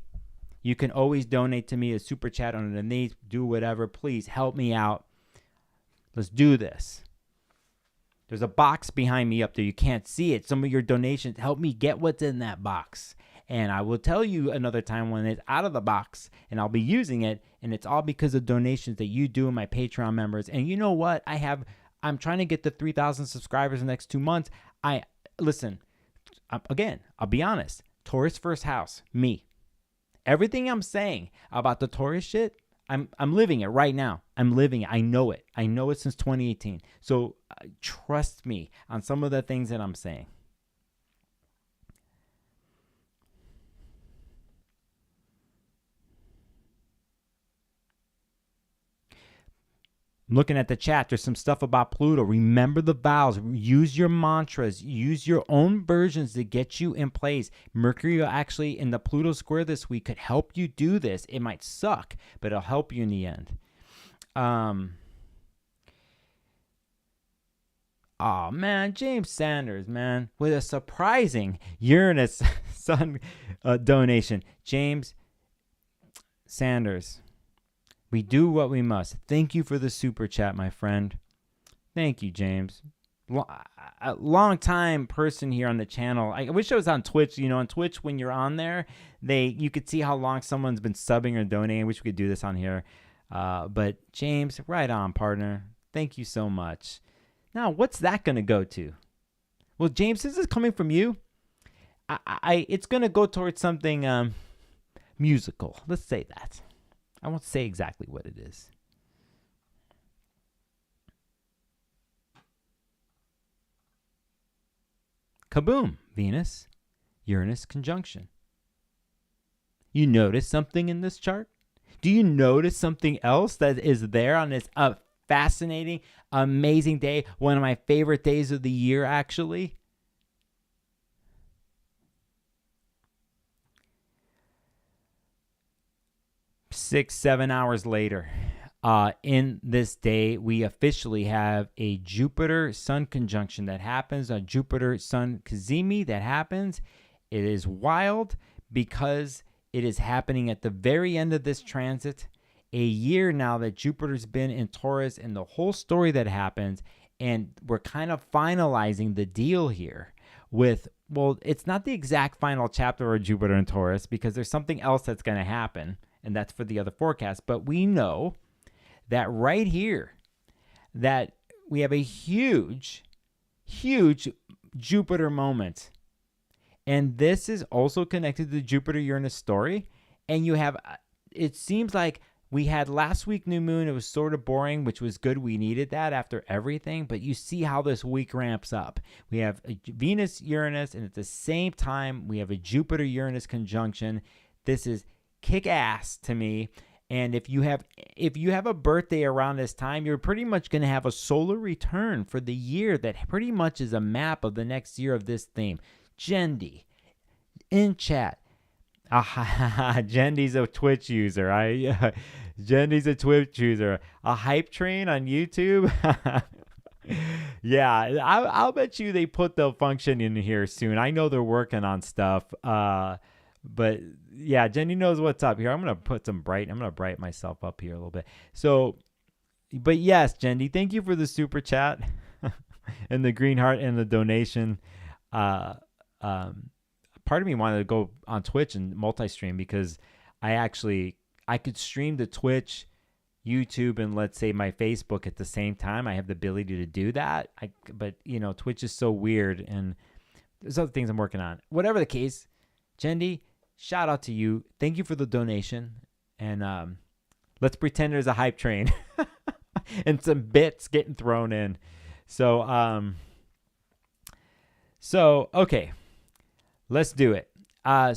you can always donate to me a super chat underneath, do whatever. Please help me out. Let's do this. There's a box behind me up there. You can't see it. Some of your donations help me get what's in that box. And I will tell you another time when it's out of the box and I'll be using it. And it's all because of donations that you do and my Patreon members. And you know what? I'm trying to get to 3,000 subscribers in the next 2 months. Listen, again, I'll be honest. Taurus first house, me. Everything I'm saying about the Taurus shit, I'm living it right now. I'm living it. I know it. I know it since 2018. So trust me on some of the things that I'm saying. I'm looking at the chat. There's some stuff about Pluto. Remember the vows. Use your mantras. Use your own versions to get you in place. Mercury actually in the Pluto square this week could help you do this. It might suck, but it'll help you in the end. Oh, man. James Sanders, man, with a surprising Uranus Sun donation. James Sanders. We do what we must. Thank you for the super chat, my friend. Thank you, James. A long time person here on the channel. I wish I was on Twitch. You know, on Twitch, when you're on there, you could see how long someone's been subbing or donating. I wish we could do this on here. But James, right on, partner. Thank you so much. Now, what's that going to go to? Well, James, this is coming from you. It's going to go towards something musical. Let's say that. I won't say exactly what it is. Kaboom, Venus, Uranus conjunction. You notice something in this chart? Do you notice something else that is there on this fascinating, amazing day? One of my favorite days of the year, actually. 6-7 hours later, in this day, we officially have a Jupiter-Sun conjunction that happens, a Jupiter-Sun cazimi that happens. It is wild because it is happening at the very end of this transit, a year now that Jupiter's been in Taurus, and the whole story that happens, and we're kind of finalizing the deal here with, well, it's not the exact final chapter of Jupiter in Taurus because there's something else that's going to happen. And that's for the other forecast. But we know that right here, that we have a huge, huge Jupiter moment. And this is also connected to the Jupiter-Uranus story. And you have, it seems like We had last week new moon. It was sort of boring, which was good. We needed that after everything. But you see how this week ramps up. We have a Venus, Uranus, and at the same time, we have a Jupiter, Uranus conjunction. This is kick ass to me. And if you have a birthday around this time, you're pretty much going to have a solar return for the year that pretty much is a map of the next year of this theme. Jendi, in chat. Jendy's a Twitch user. Jendy's a Twitch user. A hype train on YouTube. Yeah, I'll bet you they put the function in here soon. I know they're working on stuff. But yeah, Jenny knows what's up here. I'm gonna brighten myself up here a little bit. So, but yes, Jenny, thank you for the super chat and the green heart and the donation. Part of me wanted to go on Twitch and multi-stream because I could stream to Twitch, YouTube, and let's say my Facebook at the same time. I have the ability to do that. But Twitch is so weird, and there's other things I'm working on. Whatever the case, Jendi, shout out to you. Thank you for the donation, and let's pretend there's a hype train and some bits getting thrown in. So okay. Let's do it.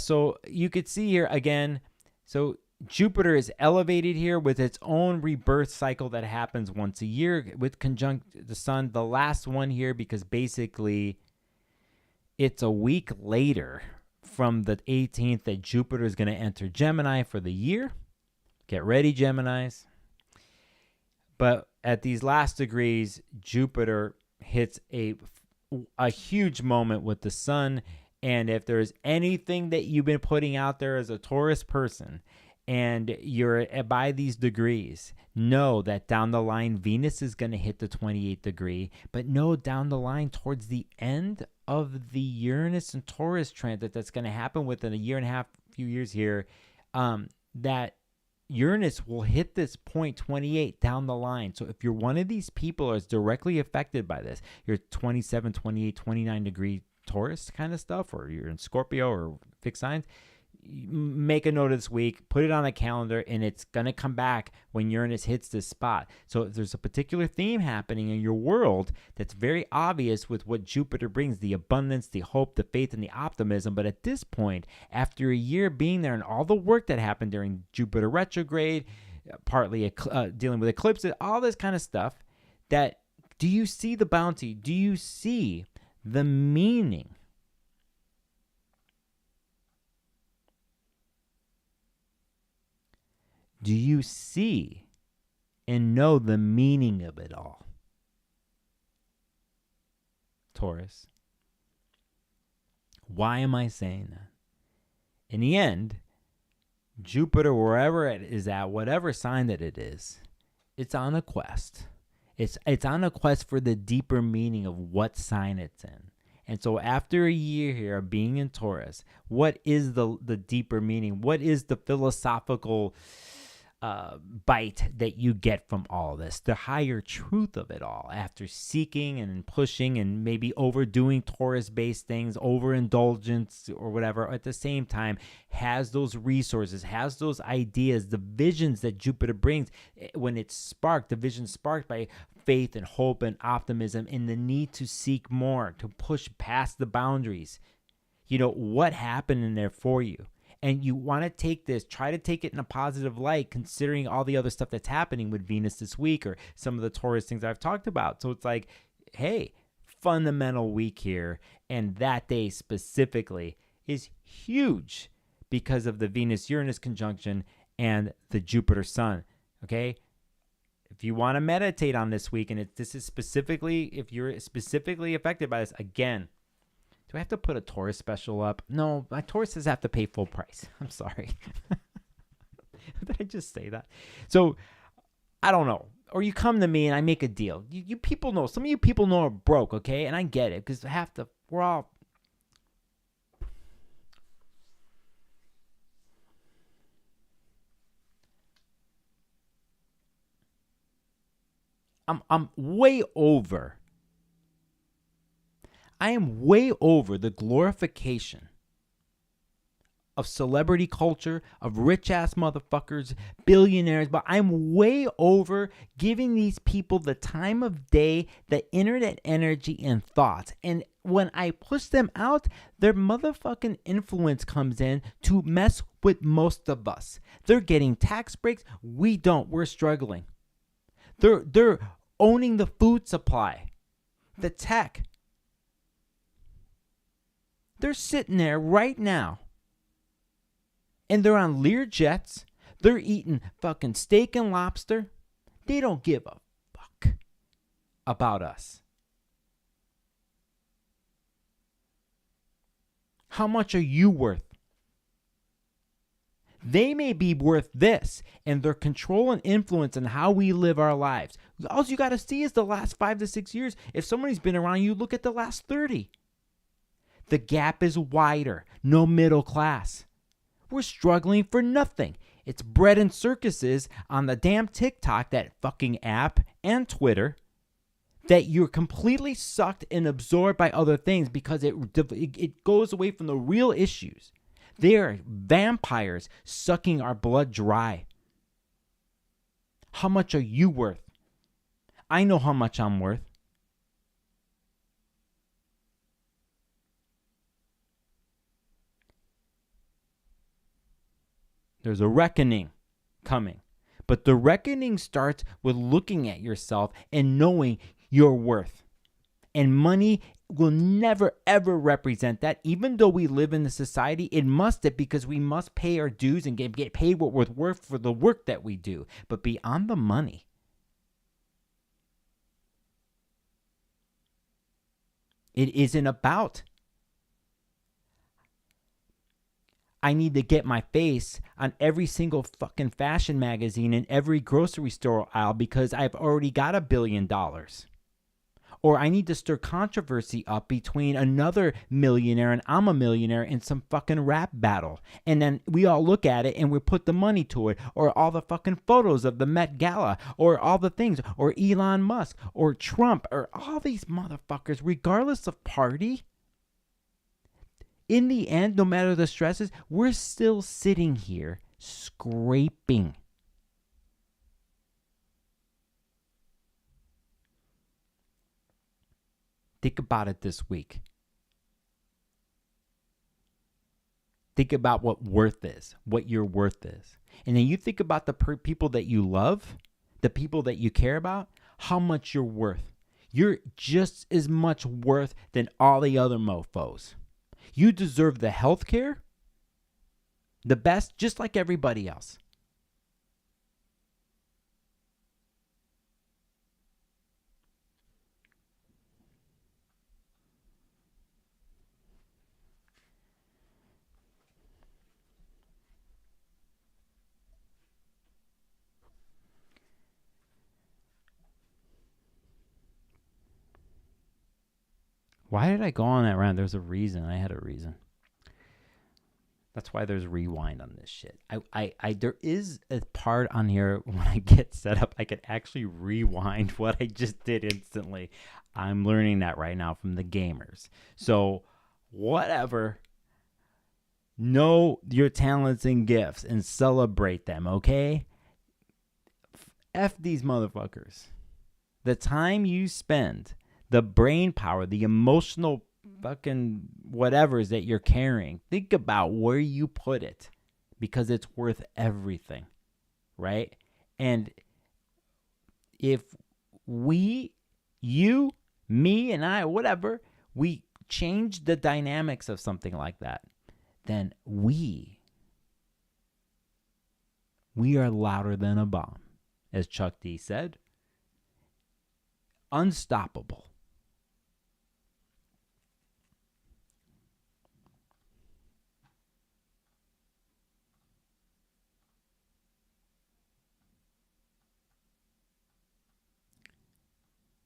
So you could see here again. So Jupiter is elevated here with its own rebirth cycle that happens once a year with conjunct the sun. The last one here because basically it's a week later from the 18th that Jupiter is going to enter Gemini for the year. Get ready, Geminis. But at these last degrees, Jupiter hits a huge moment with the sun. And if there's anything that you've been putting out there as a Taurus person and you're by these degrees, know that down the line, Venus is going to hit the 28th degree. But know down the line towards the end of the Uranus and Taurus transit that's going to happen within a year and a half, few years here, that Uranus will hit this point 28 down the line. So if you're one of these people who is directly affected by this, you're 27, 28, 29 degree Taurus kind of stuff, or you're in Scorpio or fixed signs, make a note of this week, put it on a calendar, and it's going to come back when Uranus hits this spot. So if there's a particular theme happening in your world that's very obvious with what Jupiter brings, the abundance, the hope, the faith, and the optimism. But at this point, after a year being there and all the work that happened during Jupiter retrograde, partly dealing with eclipses, all this kind of stuff, that do you see the bounty? Do you see the meaning? Do you see and know the meaning of it all? Taurus. Why am I saying that? In the end, Jupiter, wherever it is at, whatever sign that it is, it's on a quest. It's on a quest for the deeper meaning of what sign it's in. And so after a year here of being in Taurus, what is the deeper meaning? What is the philosophical bite that you get from all this, the higher truth of it all, after seeking and pushing and maybe overdoing Taurus-based things, overindulgence or whatever, at the same time, has those resources, has those ideas, the visions that Jupiter brings when it's sparked, the vision sparked by faith and hope and optimism and the need to seek more, to push past the boundaries. What happened in there for you? And you want to take this, try to take it in a positive light, considering all the other stuff that's happening with Venus this week or some of the Taurus things I've talked about. So it's like, hey, fundamental week here. And that day specifically is huge because of the Venus-Uranus conjunction and the Jupiter-Sun. Okay? If you want to meditate on this week, and this is specifically, if you're specifically affected by this, again, do I have to put a Taurus special up? No, my Tauruses have to pay full price. I'm sorry. Did I just say that? So, I don't know. Or you come to me and I make a deal. You people know. Some of you people know are broke, okay? And I get it because we're all... I'm way over... I am way over the glorification of celebrity culture, of rich-ass motherfuckers, billionaires, but I'm way over giving these people the time of day, the internet energy, and thoughts. And when I push them out, their motherfucking influence comes in to mess with most of us. They're getting tax breaks. We don't. We're struggling. They're owning the food supply, the tech. They're sitting there right now, and they're on Lear jets. They're eating fucking steak and lobster. They don't give a fuck about us. How much are you worth? They may be worth this, and their control and influence on how we live our lives. All you got to see is the last 5 to 6 years. If somebody's been around you, look at the last 30. The gap is wider. No middle class. We're struggling for nothing. It's bread and circuses on the damn TikTok, that fucking app, and Twitter, that you're completely sucked and absorbed by other things because it goes away from the real issues. They are vampires sucking our blood dry. How much are you worth? I know how much I'm worth. There's a reckoning coming. But the reckoning starts with looking at yourself and knowing your worth. And money will never, ever represent that. Even though we live in a society, it must it, because we must pay our dues and get paid what we're worth for the work that we do. But beyond the money, it isn't about, I need to get my face on every single fucking fashion magazine in every grocery store aisle because I've already got $1 billion. Or I need to stir controversy up between another millionaire and I'm a millionaire in some fucking rap battle. And then we all look at it and we put the money to it. Or all the fucking photos of the Met Gala. Or all the things. Or Elon Musk. Or Trump. Or all these motherfuckers, regardless of party. In the end, no matter the stresses, we're still sitting here scraping. Think about it this week. Think about what worth is, what your worth is. And then you think about the people that you love, the people that you care about, how much you're worth. You're just as much worth than all the other mofos. You deserve the health care, the best, just like everybody else. Why did I go on that rant? There's a reason. I had a reason. That's why there's rewind on this shit. There is a part on here when I get set up, I could actually rewind what I just did instantly. I'm learning that right now from the gamers. So, whatever. Know your talents and gifts and celebrate them, okay? F these motherfuckers. The time you spend, the brain power, the emotional fucking whatevers that you're carrying, think about where you put it, because it's worth everything, right? And if we, you, me, and I, whatever, we change the dynamics of something like that, then we are louder than a bomb, as Chuck D said. Unstoppable.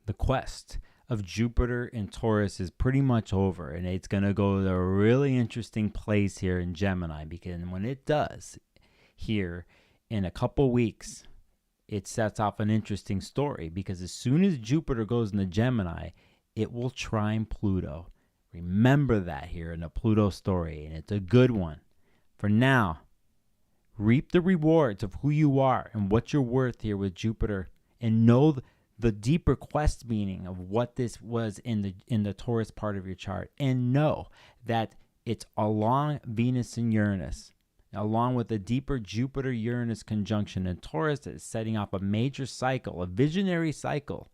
The quest of Jupiter and Taurus is pretty much over, and it's going to go to a really interesting place here in Gemini, because when it does here in a couple weeks, it sets off an interesting story, because as soon as Jupiter goes into Gemini, it will trine Pluto. Remember that here in the Pluto story, and it's a good one. For now, reap the rewards of who you are and what you're worth here with Jupiter, and know the deeper quest meaning of what this was in the Taurus part of your chart, and know that it's along Venus and Uranus, along with a deeper Jupiter-Uranus conjunction in Taurus that is setting off a major cycle, a visionary cycle.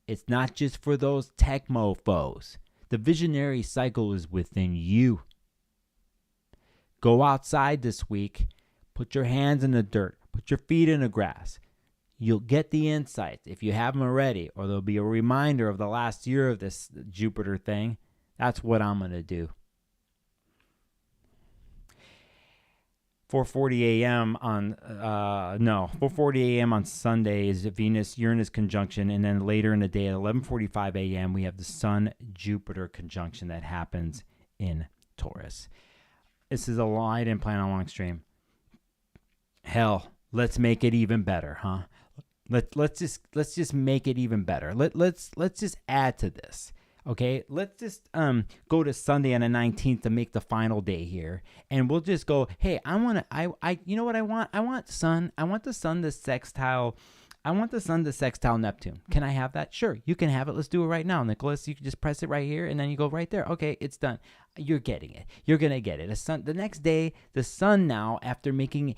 It's not just for those tech mofos. The visionary cycle is within you. Go outside this week. Put your hands in the dirt. Put your feet in the grass. You'll get the insights if you haven't already, or there'll be a reminder of the last year of this Jupiter thing. That's what I'm going to do. 4:40 a.m. on 4:40 a.m. on Sunday is Venus-Uranus conjunction, and then later in the day at 11:45 a.m. we have the Sun-Jupiter conjunction that happens in Taurus. This is I didn't plan on a long stream. Hell, let's make it even better, huh? Let's just make it even better. Let's just add to this. Okay, let's just go to Sunday on the 19th to make the final day here, and we'll just go. Hey, you know what I want? I want the sun to sextile. I want the sun to sextile Neptune. Can I have that? Sure, you can have it. Let's do it right now, Nicholas. You can just press it right here, and then you go right there. Okay, it's done. You're getting it. You're gonna get it. The next day, the sun now, after making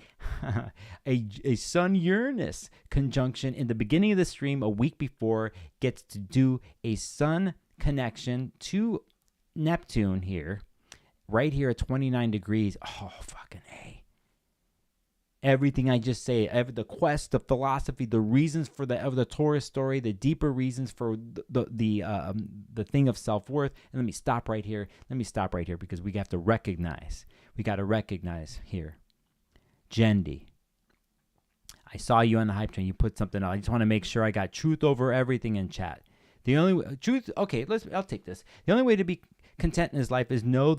a Sun-Uranus conjunction in the beginning of the stream a week before, gets to do a sun connection to Neptune here, right here at 29 degrees. Oh, fucking A. Everything I just say, the quest, the philosophy, the reasons for the Taurus story, the deeper reasons for the thing of self-worth. And let me stop right here. Because we have to recognize. We got to recognize here. Jendi, I saw you on the hype train. You put something out. I just want to make sure I got truth over everything in chat. The only truth, okay, I'll take this. The only way to be content in his life is know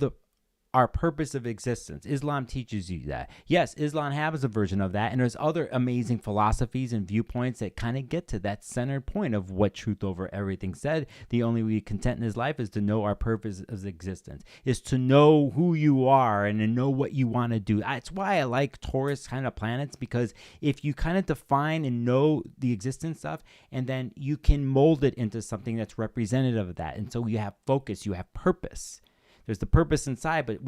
our purpose of existence. Islam teaches you that. Yes, Islam has a version of that, and there's other amazing philosophies and viewpoints that kind of get to that centered point of what truth over everything said. The only way to be content in his life is to know our purpose of existence, is to know who you are and to know what you want to do. That's why I like Taurus kind of planets, because if you kind of define and know the existence stuff, and then you can mold it into something that's representative of that. And so you have focus, you have purpose. There's the purpose inside, but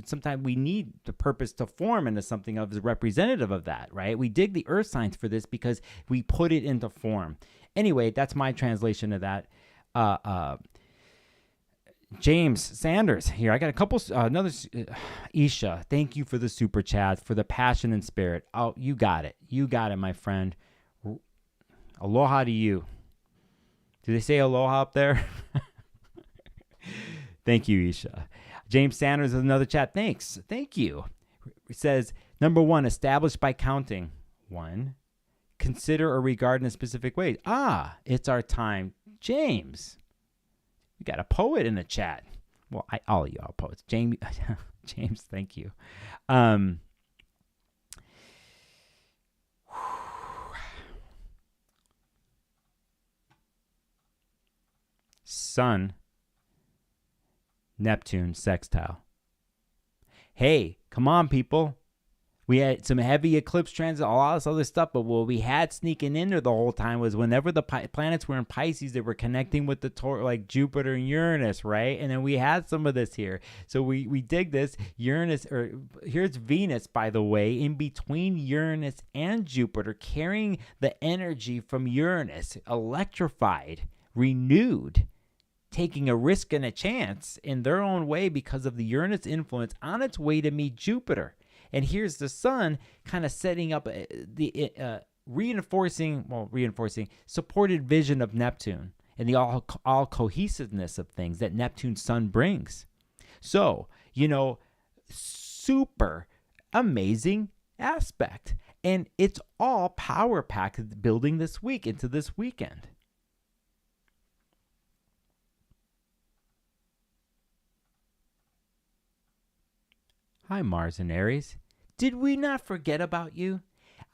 sometimes we need the purpose to form into something of the representative of that, right? We dig the earth signs for this because we put it into form. Anyway, that's my translation of that. James Sanders here. I got a couple, Isha, thank you for the super chat, for the passion and spirit. Oh, you got it. You got it, my friend. Aloha to you. Do they say aloha up there? Thank you, Isha. James Sanders with another chat. Thanks. Thank you. It says, number 1, established by counting. 1, consider or regard in a specific way. It's our time. James, we got a poet in the chat. Well, all of you are poets. James, thank you. Sun, Neptune sextile. Hey, come on, people. We had some heavy eclipse transits, a lot of this other stuff, but what we had sneaking in there the whole time was whenever the planets were in Pisces, they were connecting with the like Jupiter and Uranus, right? And then we had some of this here. So we dig this. Uranus, or here's Venus, by the way, in between Uranus and Jupiter, carrying the energy from Uranus, electrified, renewed, taking a risk and a chance in their own way because of the Uranus influence on its way to meet Jupiter. And here's the sun kind of setting up the reinforcing supported vision of Neptune and the all cohesiveness of things that Neptune's sun brings. So, super amazing aspect. And it's all power packed building this week into this weekend. Hi, Mars and Aries. Did we not forget about you?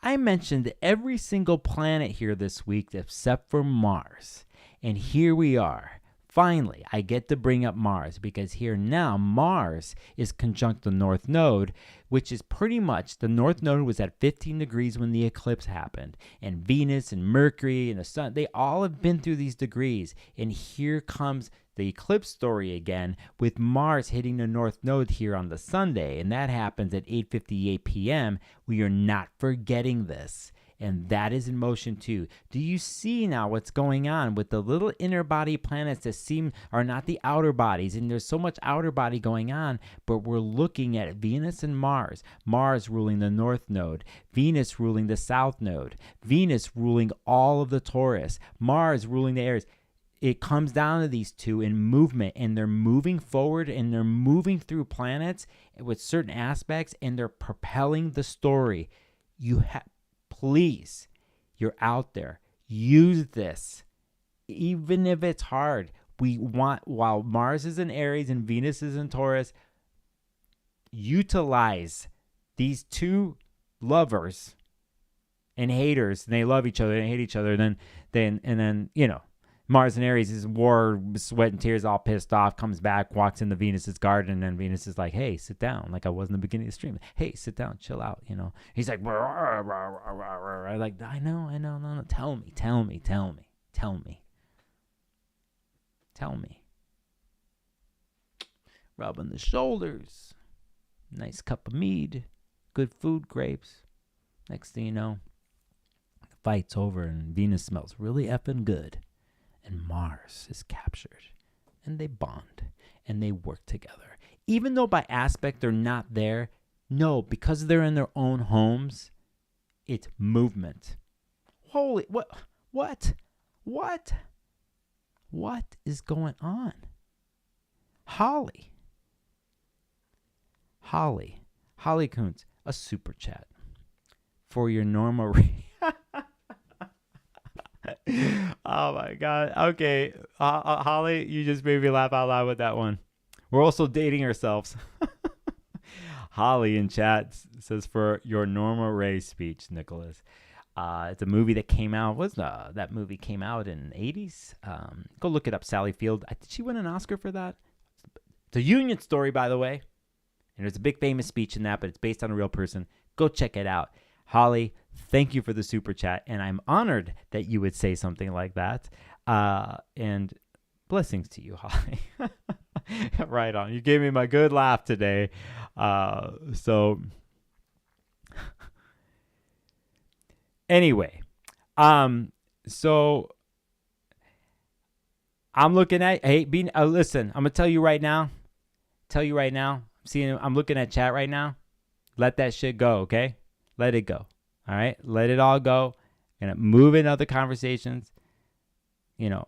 I mentioned every single planet here this week except for Mars. And here we are, finally, I get to bring up Mars, because here now Mars is conjunct the North Node, which is pretty much, the North Node was at 15 degrees when the eclipse happened. And Venus and Mercury and the Sun, they all have been through these degrees. And here comes the eclipse story again, with Mars hitting the North Node here on the Sunday. And that happens at 8:58 p.m. We are not forgetting this. And that is in motion too. Do you see now what's going on with the little inner body planets that seem are not the outer bodies? And there's so much outer body going on, but we're looking at Venus and Mars. Mars ruling the North Node, Venus ruling the South Node, Venus ruling all of the Taurus, Mars ruling the Aries. It comes down to these two in movement, and they're moving forward, and they're moving through planets with certain aspects, and they're propelling the story. Please, you're out there. Use this. Even if it's hard. We want, while Mars is in Aries and Venus is in Taurus, utilize these two lovers and haters. And they love each other and hate each other. And then, you know, Mars and Aries is war, sweat and tears, all pissed off, comes back, walks into Venus's garden, and then Venus is like, hey, sit down, like I was in the beginning of the stream. Hey, sit down, chill out, you know. He's like, like, I know, no, tell me. Rubbing the shoulders, nice cup of mead, good food, grapes. Next thing you know, the fight's over, and Venus smells really effing good. And Mars is captured, and they bond, and they work together. Even though by aspect they're not there, no, because they're in their own homes, it's movement. Holy, what is going on? Holly Kuntz, a super chat for your normal Oh my God. Okay. Holly, you just made me laugh out loud with that one. We're also dating ourselves. Holly in chat says, for your normal race speech, Nicholas. It's a movie that came out. That movie came out in the 80s? Go look it up. Sally Field. Did she win an Oscar for that? It's a Union story, by the way. And there's a big famous speech in that, but it's based on a real person. Go check it out. Holly, thank you for the super chat, and I'm honored that you would say something like that. And blessings to you, Holly. Right on. You gave me my good laugh today. Anyway, so I'm looking at, listen, I'm gonna tell you right now. I'm looking at chat right now. Let that shit go, okay? Let it go. All right? Let it all go. Gonna move in other conversations. You know,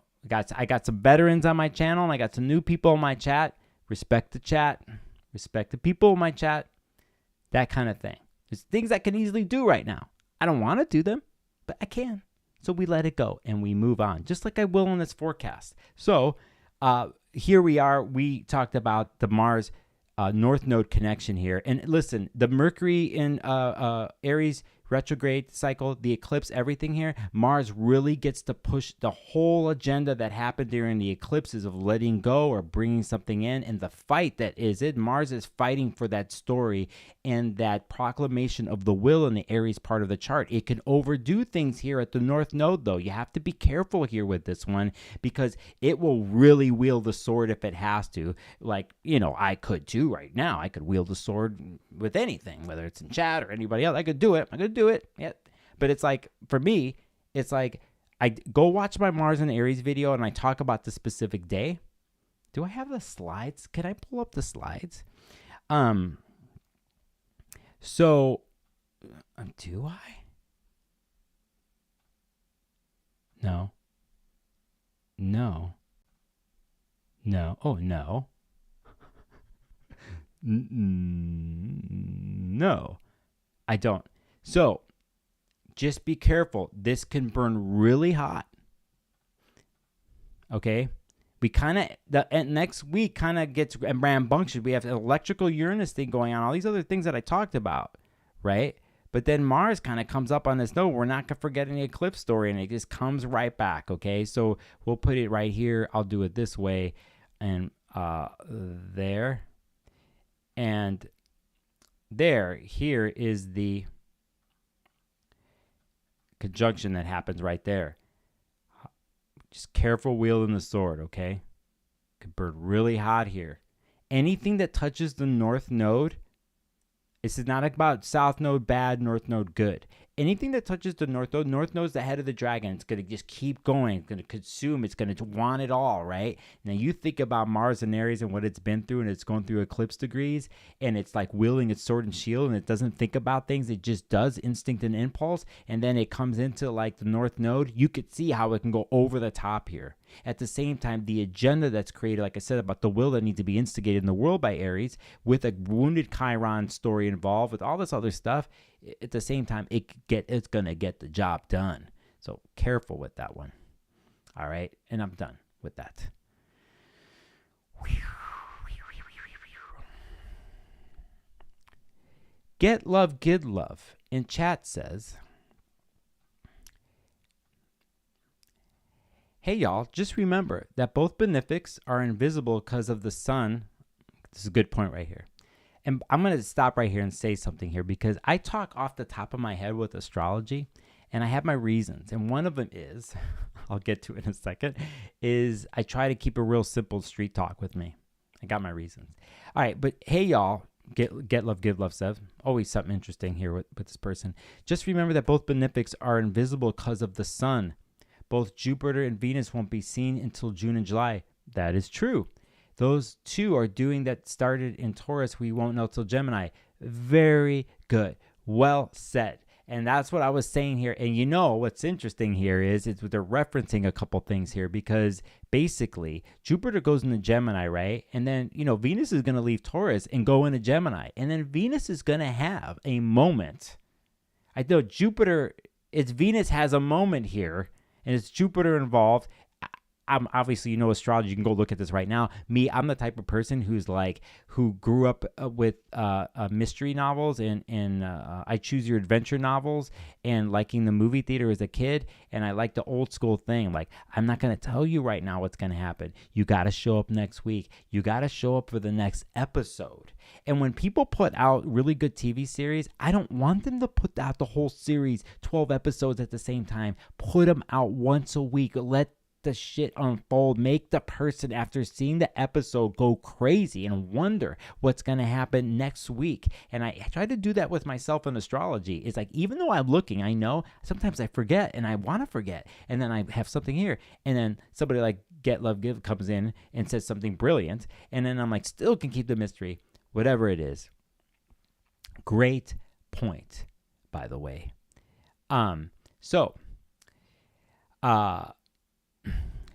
I got some veterans on my channel, and I got some new people in my chat. Respect the chat. Respect the people in my chat. That kind of thing. There's things I can easily do right now. I don't want to do them, but I can. So we let it go and we move on, just like I will in this forecast. So here we are. We talked about the Mars North Node connection here. And listen, the Mercury in Aries retrograde cycle, the eclipse, everything here, Mars really gets to push the whole agenda that happened during the eclipses of letting go or bringing something in, and the fight that is it. Mars is fighting for that story and that proclamation of the will in the Aries part of the chart. It can overdo things here at the North Node, though. You have to be careful here with this one, because it will really wield the sword if it has to. Like, you know, I could too right now. I could wield the sword with anything, whether it's in chat or anybody else. I could do it. Do it. Yeah. But it's like, for me, it's like I go watch my Mars and Aries video and I talk about the specific day. Do I have the slides? Can I pull up the slides? So do I? No. Oh, no. No, I don't. So just be careful. This can burn really hot. Okay. We kind of, next week kind of gets rambunctious. We have an electrical Uranus thing going on, all these other things that I talked about, right? But then Mars kind of comes up on this. No, we're not forgetting the eclipse story, and it just comes right back, okay? So we'll put it right here. I'll do it this way, and there. And there, here is the conjunction that happens right there. Just careful wielding the sword, okay? Could burn really hot here. Anything that touches the north node, this is not about south node bad, north node good. Anything that touches the north node is the head of the dragon. It's going to just keep going. It's going to consume. It's going to want it all, right? Now, you think about Mars and Aries and what it's been through, and it's going through eclipse degrees, and it's like wielding its sword and shield, and it doesn't think about things. It just does instinct and impulse, and then it comes into like the north node. You could see how it can go over the top here. At the same time, the agenda that's created, like I said, about the will that needs to be instigated in the world by Aries, with a wounded Chiron story involved, with all this other stuff, at the same time, it's going to get the job done. So careful with that one. All right, and I'm done with that. Get love, good love in chat says, hey, y'all, just remember that both benefics are invisible because of the sun. This is a good point right here. And I'm going to stop right here and say something here because I talk off the top of my head with astrology, and I have my reasons. And one of them is, I'll get to it in a second, is I try to keep a real simple street talk with me. I got my reasons. All right, but hey, y'all, get love, give love, Sev. Always something interesting here with this person. Just remember that both benefics are invisible because of the sun. Both Jupiter and Venus won't be seen until June and July. That is true. Those two are doing that started in Taurus. We won't know till Gemini. Very good. Well said. And that's what I was saying here. And you know what's interesting here is they're referencing a couple things here because basically Jupiter goes into Gemini, right? And then, Venus is going to leave Taurus and go into Gemini. And then Venus is going to have a moment. I know Venus has a moment here, and it's Jupiter involved. I'm obviously, astrology. You can go look at this right now. I'm the type of person who grew up with mystery novels and I Choose Your Adventure novels and liking the movie theater as a kid. And I like the old school thing. Like, I'm not going to tell you right now what's going to happen. You got to show up next week. You got to show up for the next episode. And when people put out really good TV series, I don't want them to put out the whole series, 12 episodes at the same time. Put them out once a week. Let the shit unfold. Make the person, after seeing the episode, go crazy and wonder what's going to happen next week. And I try to do that with myself in astrology. It's like, even though I'm looking, I know sometimes I forget and I want to forget. And then I have something here. And then somebody like Get Love Give comes in and says something brilliant. And then I'm like, still can keep the mystery, whatever it is. Great point, by the way.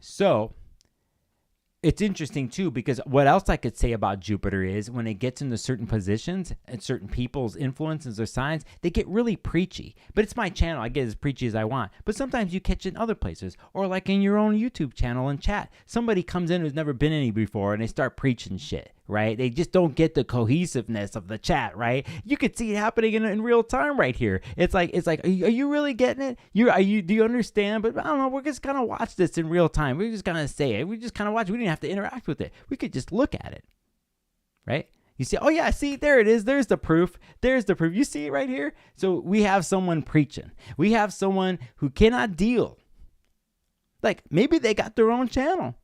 So it's interesting too, because what else I could say about Jupiter is when it gets into certain positions and certain people's influences or signs, they get really preachy. But it's my channel. I get as preachy as I want. But sometimes you catch it in other places, or like in your own YouTube channel and chat. Somebody comes in who's never been any before and they start preaching shit, right? They just don't get the cohesiveness of the chat, right? You could see it happening in real time right here. It's like, are you really getting it? Do you understand? But I don't know. We're just gonna watch this in real time. We're just gonna say it. We just kind of watch it. We didn't have to interact with it. We could just look at it, right? You see, oh yeah, see, there it is. There's the proof. There's the proof. You see it right here? So we have someone preaching. We have someone who cannot deal. Like, maybe they got their own channel.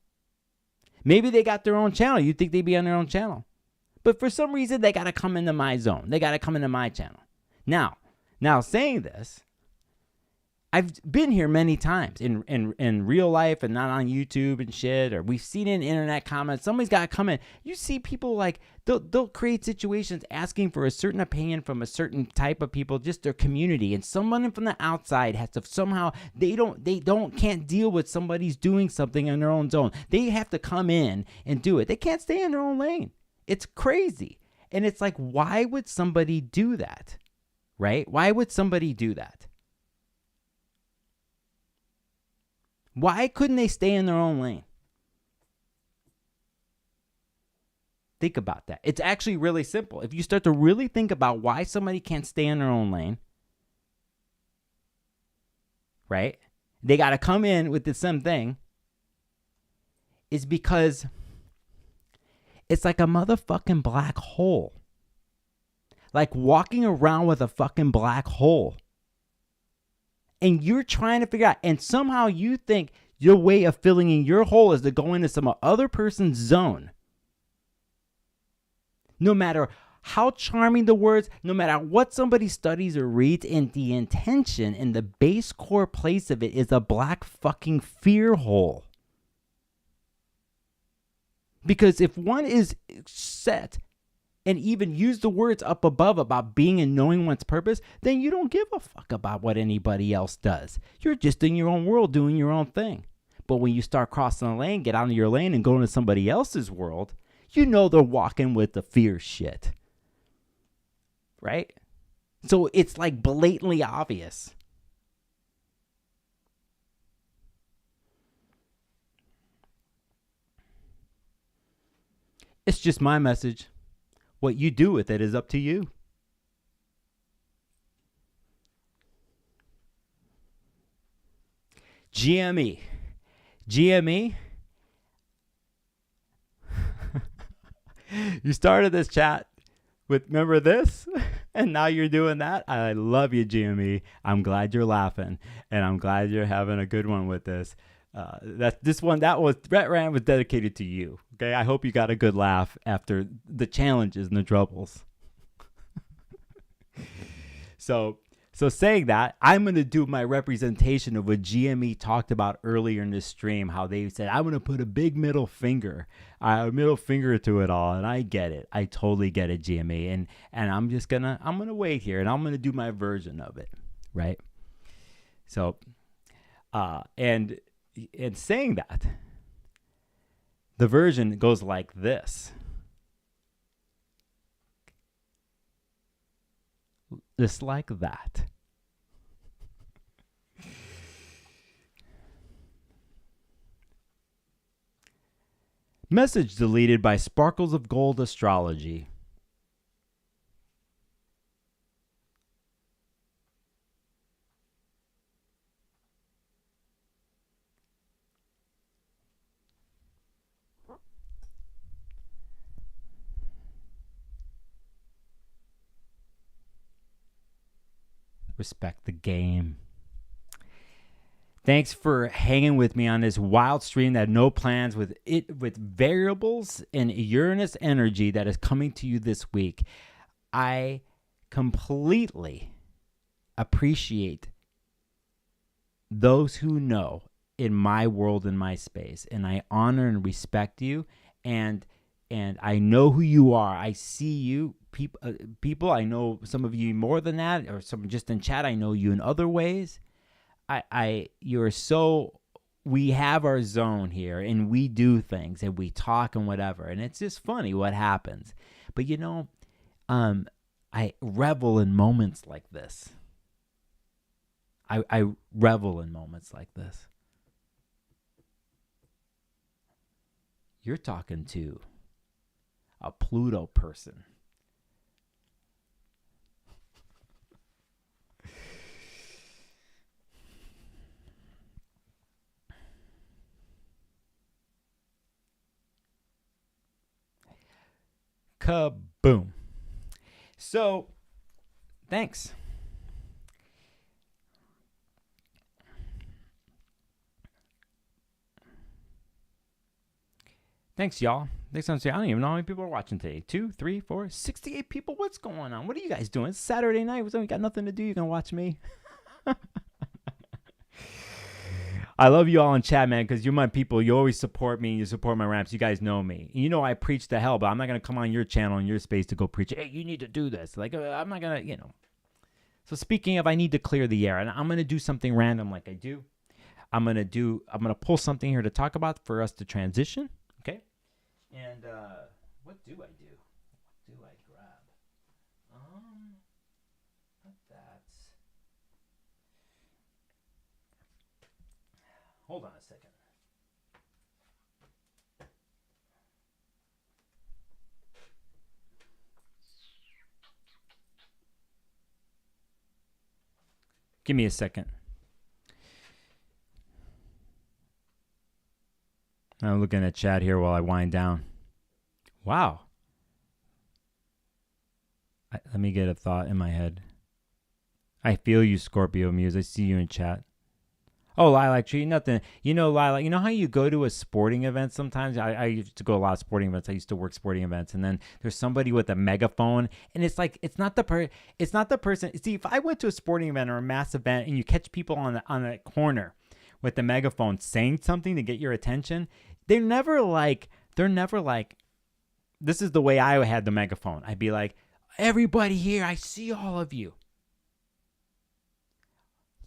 Maybe they got their own channel. You'd think they'd be on their own channel. But for some reason, they got to come into my zone. They got to come into my channel. Now saying this, I've been here many times in real life and not on YouTube and shit, or we've seen it in internet comments. Somebody's got to come in. You see people like, they'll create situations asking for a certain opinion from a certain type of people, just their community. And someone from the outside has to somehow, can't deal with somebody's doing something in their own zone. They have to come in and do it. They can't stay in their own lane. It's crazy. And it's like, why would somebody do that? Right? Why would somebody do that? Why couldn't they stay in their own lane? Think about that. It's actually really simple. If you start to really think about why somebody can't stay in their own lane, right? They got to come in with the same thing. Is because it's like a motherfucking black hole. Like walking around with a fucking black hole. And you're trying to figure out, and somehow you think your way of filling in your hole is to go into some other person's zone. No matter how charming the words, no matter what somebody studies or reads, and the intention and the base core place of it is a black fucking fear hole. Because if one is set and even use the words up above about being and knowing one's purpose, then you don't give a fuck about what anybody else does. You're just in your own world doing your own thing. But when you start crossing the lane, get out of your lane and go into somebody else's world, you know they're walking with the fear shit. Right? So it's like blatantly obvious. It's just my message. What you do with it is up to you. GME. GME. You started this chat with, remember this? And now you're doing that? I love you, GME. I'm glad you're laughing. And I'm glad you're having a good one with this. That rant was dedicated to you. Okay, I hope you got a good laugh after the challenges and the troubles. So saying that, I'm going to do my representation of what GME talked about earlier in this stream, how they said, I'm going to put a big middle finger to it all. And I get it. I totally get it, GME. And I'm going to wait here and I'm going to do my version of it. Right. So, and saying that, the version goes like this. Just like that. Message deleted by Sparkles of Gold Astrology. Respect the game. Thanks for hanging with me on this wild stream that had no plans with variables and Uranus energy that is coming to you this week. I completely appreciate those who know in my world, in my space, and I honor and respect you, and I know who you are. I see you. People, I know some of you more than that, or some just in chat. I know you in other ways. You're so, we have our zone here and we do things and we talk and whatever. And it's just funny what happens. But I revel in moments like this. I revel in moments like this. You're talking to a Pluto person. Kaboom. So, thanks. Thanks, y'all. Thanks, I don't even know how many people are watching today. 2, 3, 4, 68 people. What's going on? What are you guys doing? It's Saturday night. We got nothing to do. You can watch me. I love you all in chat, man, because you're my people. You always support me. You support my raps. You guys know me. You know I preach to hell, but I'm not going to come on your channel and your space to go preach, hey, you need to do this. Like, I'm not going to, So speaking of, I need to clear the air. And I'm going to do something random like I do. I'm going to pull something here to talk about for us to transition. Okay? And what do I do? What do I grab? That's... Hold on a second. Give me a second. I'm looking at chat here while I wind down. Wow. Let me get a thought in my head. I feel you, Scorpio Muse. I see you in chat. Oh, Lilac Tree, nothing. You know, Lilac, you know how you go to a sporting event sometimes? I used to go to a lot of sporting events. I used to work sporting events. And then there's somebody with a megaphone. And it's like, it's not the person. See, if I went to a sporting event or a mass event and you catch people on the corner with the megaphone saying something to get your attention, they're never like, this is the way I had the megaphone. I'd be like, everybody here, I see all of you.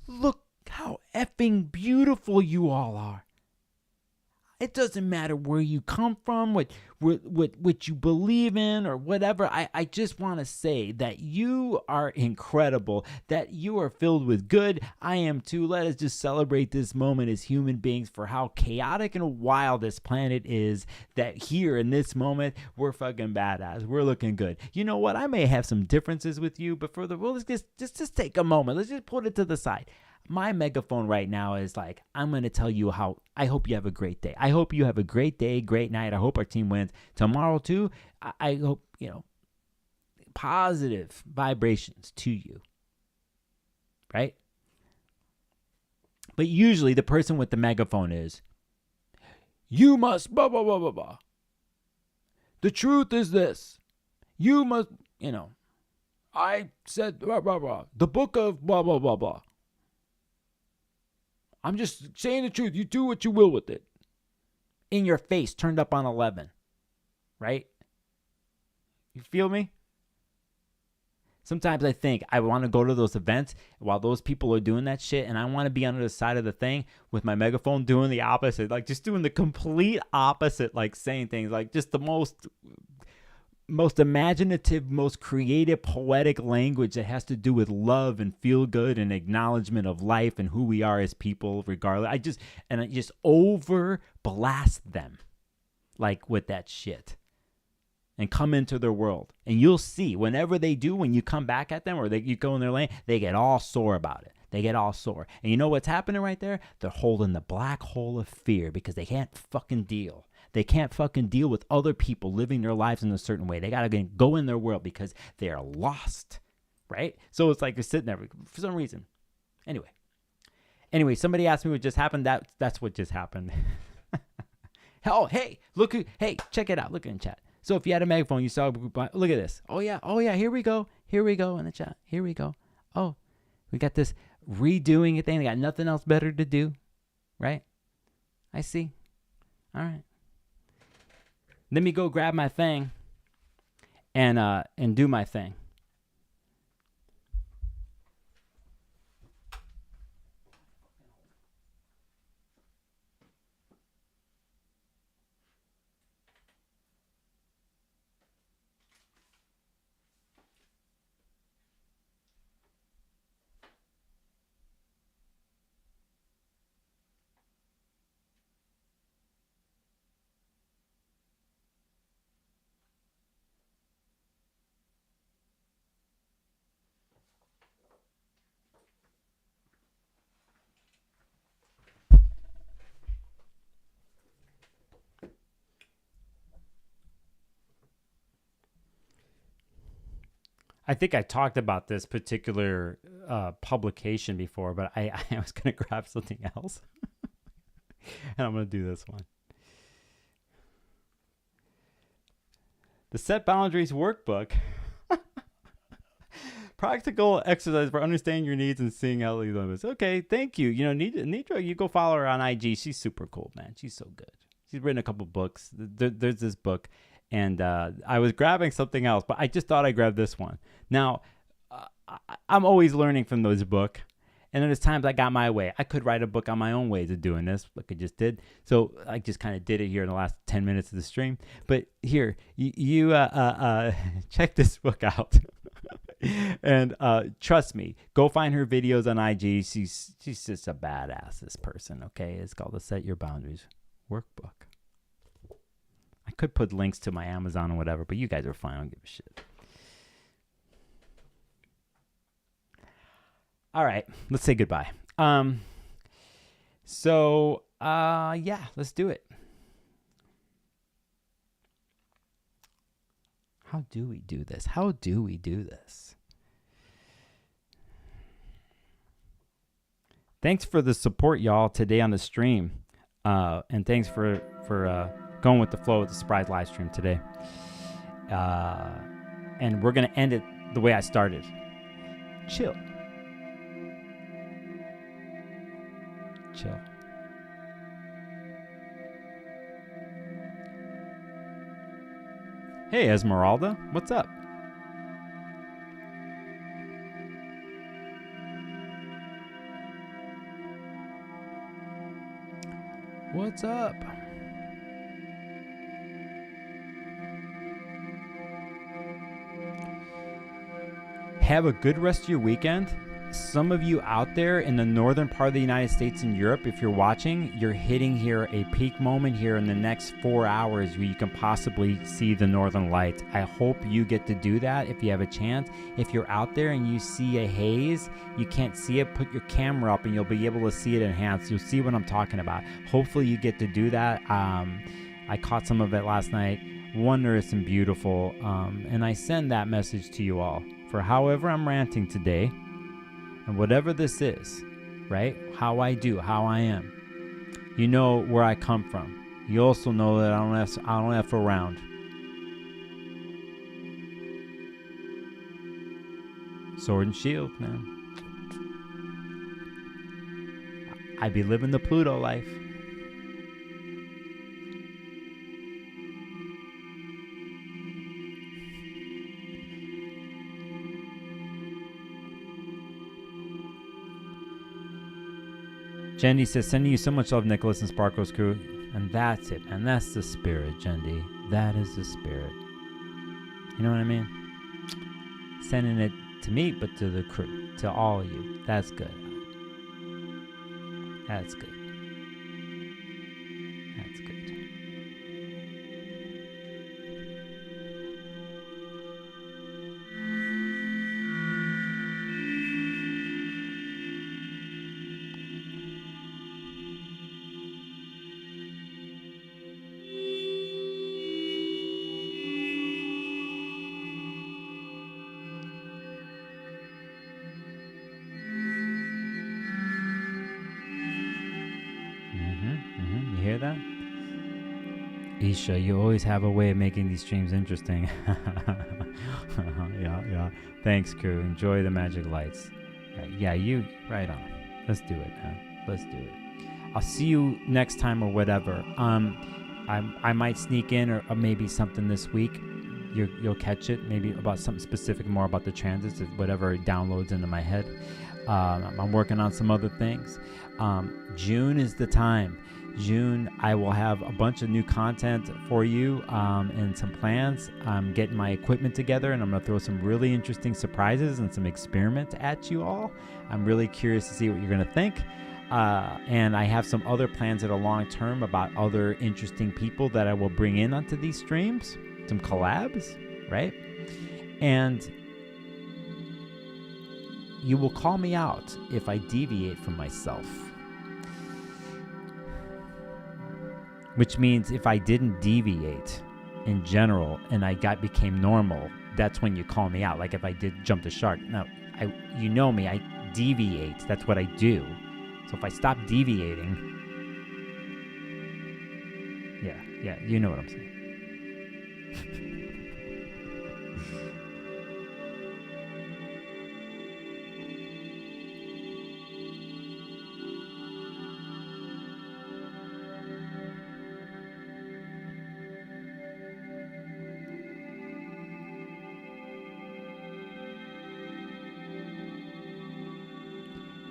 Look how effing beautiful you all are. It doesn't matter where you come from, what you believe in or whatever. I just want to say that you are incredible, that you are filled with good. I am too. Let us just celebrate this moment as human beings for how chaotic and wild this planet is, that here in this moment, we're fucking badass. We're looking good. You know what? I may have some differences with you, but for the world, let's just take a moment. Let's just put it to the side. My megaphone right now is like, I'm going to tell you how I hope you have a great day. I hope you have a great day, great night. I hope our team wins tomorrow too. I hope, positive vibrations to you. Right? But usually the person with the megaphone is, you must blah, blah, blah, blah, blah. The truth is this. You must, I said blah, blah, blah. The book of blah, blah, blah, blah. I'm just saying the truth. You do what you will with it. In your face, turned up on 11. Right? You feel me? Sometimes I think I want to go to those events while those people are doing that shit, and I want to be on the side of the thing with my megaphone doing the opposite. Like, just doing the complete opposite, like saying things like just the most imaginative, most creative, poetic language that has to do with love and feel good and acknowledgement of life and who we are as people, regardless. I just over blast them, like with that shit, and come into their world. And you'll see whenever they do, when you come back at them or you go in their lane, they get all sore about it. They get all sore. And you know what's happening right there? They're holding the black hole of fear because they can't fucking deal. They can't fucking deal with other people living their lives in a certain way. They got to go in their world because they are lost, right? So it's like you're sitting there for some reason. Anyway, somebody asked me what just happened. That's what just happened. Oh, hey, check it out. Look in chat. So if you had a megaphone, you saw a group. Look at this. Oh yeah. Here we go in the chat. Here we go. Oh, we got this redoing a thing. They got nothing else better to do, right? I see. All right. Let me go grab my thing and do my thing. I think I talked about this particular publication before, but I was going to grab something else. And I'm going to do this one. The Set Boundaries Workbook. Practical exercise for understanding your needs and seeing how these limits. Okay, thank you. Nedra, you go follow her on IG. She's super cool, man. She's so good. She's written a couple books. There's this book. And I was grabbing something else, but I just thought I'd grab this one. Now, I'm always learning from this book. And then there's times I got my way. I could write a book on my own ways of doing this, like I just did. So I just kind of did it here in the last 10 minutes of the stream. But here, you check this book out. And trust me, go find her videos on IG. She's just a badass, this person, okay? It's called the Set Your Boundaries Workbook. I could put links to my Amazon or whatever, but you guys are fine. I don't give a shit. All right, let's say goodbye. Yeah, let's do it. How do we do this? How do we do this? Thanks for the support, y'all, today on the stream. And thanks for going with the flow with the surprise live stream today. And we're going to end it the way I started. Chill. Chill. Hey, Esmeralda, what's up? What's up? Have a good rest of your weekend. Some of you out there in the northern part of the United States and Europe, if you're watching, you're hitting here a peak moment here in the next 4 hours where you can possibly see the northern lights. I hope you get to do that if you have a chance. If you're out there and you see a haze, you can't see it, put your camera up and you'll be able to see it enhanced. You'll see what I'm talking about. Hopefully you get to do that. I caught some of it last night. Wondrous and beautiful. And I send that message to you all for however I'm ranting today. And whatever this is, right? How I do, how I am. You know where I come from. You also know that I don't F around. Sword and shield, man. I be living the Pluto life. Jendi says, sending you so much love, Nicholas and Sparkles crew. And that's it, and that's the spirit, Jendi. That is the spirit. You know what I mean? Sending it to me, but to the crew, to all of you. That's good. That's good. That's good. Isha, you always have a way of making these streams interesting. Yeah. Thanks, crew. Enjoy the magic lights. Yeah, you, right on. Let's do it, man. Let's do it. I'll see you next time or whatever. I might sneak in or maybe something this week. You'll catch it. Maybe about something specific, more about the transits, whatever downloads into my head. I'm working on some other things. June is the time. June, I will have a bunch of new content for you and some plans. I'm getting my equipment together and I'm going to throw some really interesting surprises and some experiments at you all. I'm really curious to see what you're going to think. And I have some other plans that are long term about other interesting people that I will bring in onto these streams. Some collabs, right? And you will call me out if I deviate from myself. Which means if I didn't deviate in general and I became normal, that's when you call me out. Like if I did jump the shark. No, you know me, I deviate. That's what I do. So if I stop deviating, yeah, you know what I'm saying.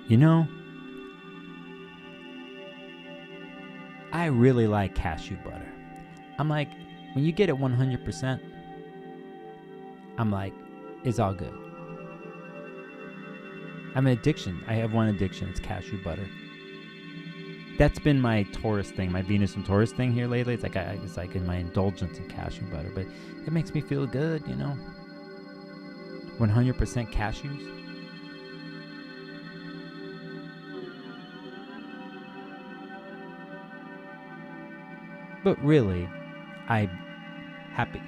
You know, I really like cashew butter. I'm like, when you get it 100%, I'm like, it's all good. I'm an addiction. I have one addiction. It's cashew butter. That's been my Taurus thing, my Venus and Taurus thing here lately. It's like in my indulgence in cashew butter, but it makes me feel good, you know. 100% cashews. But really, I'm happy.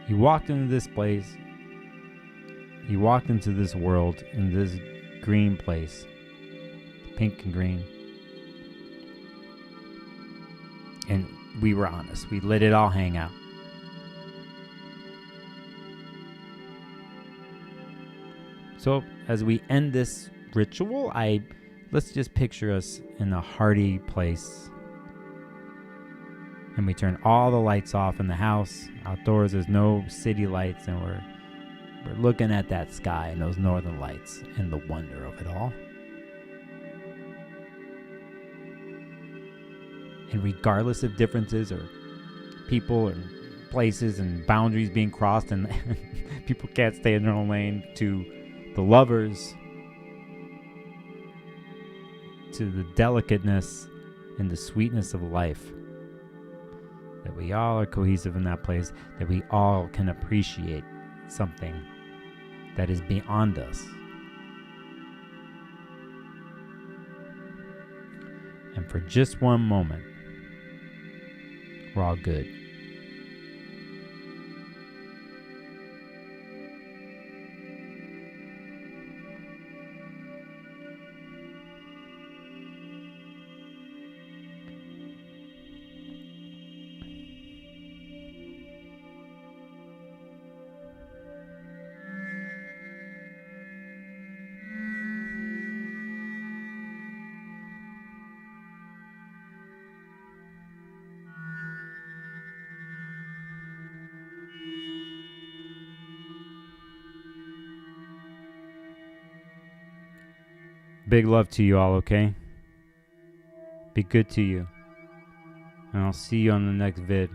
You walked into this place. You walked into this world in this green place, pink and green. And we were honest. We let it all hang out. So as we end this ritual, let's just picture us in a hearty place. And we turn all the lights off in the house. Outdoors, there's no city lights, and we're looking at that sky and those northern lights and the wonder of it all. And regardless of differences or people and places and boundaries being crossed and people can't stay in their own lane, to the lovers, to the delicateness and the sweetness of life, that we all are cohesive in that place, that we all can appreciate something that is beyond us. And for just one moment, we're all good. Big love to you all, okay? Be good to you. And I'll see you on the next vid.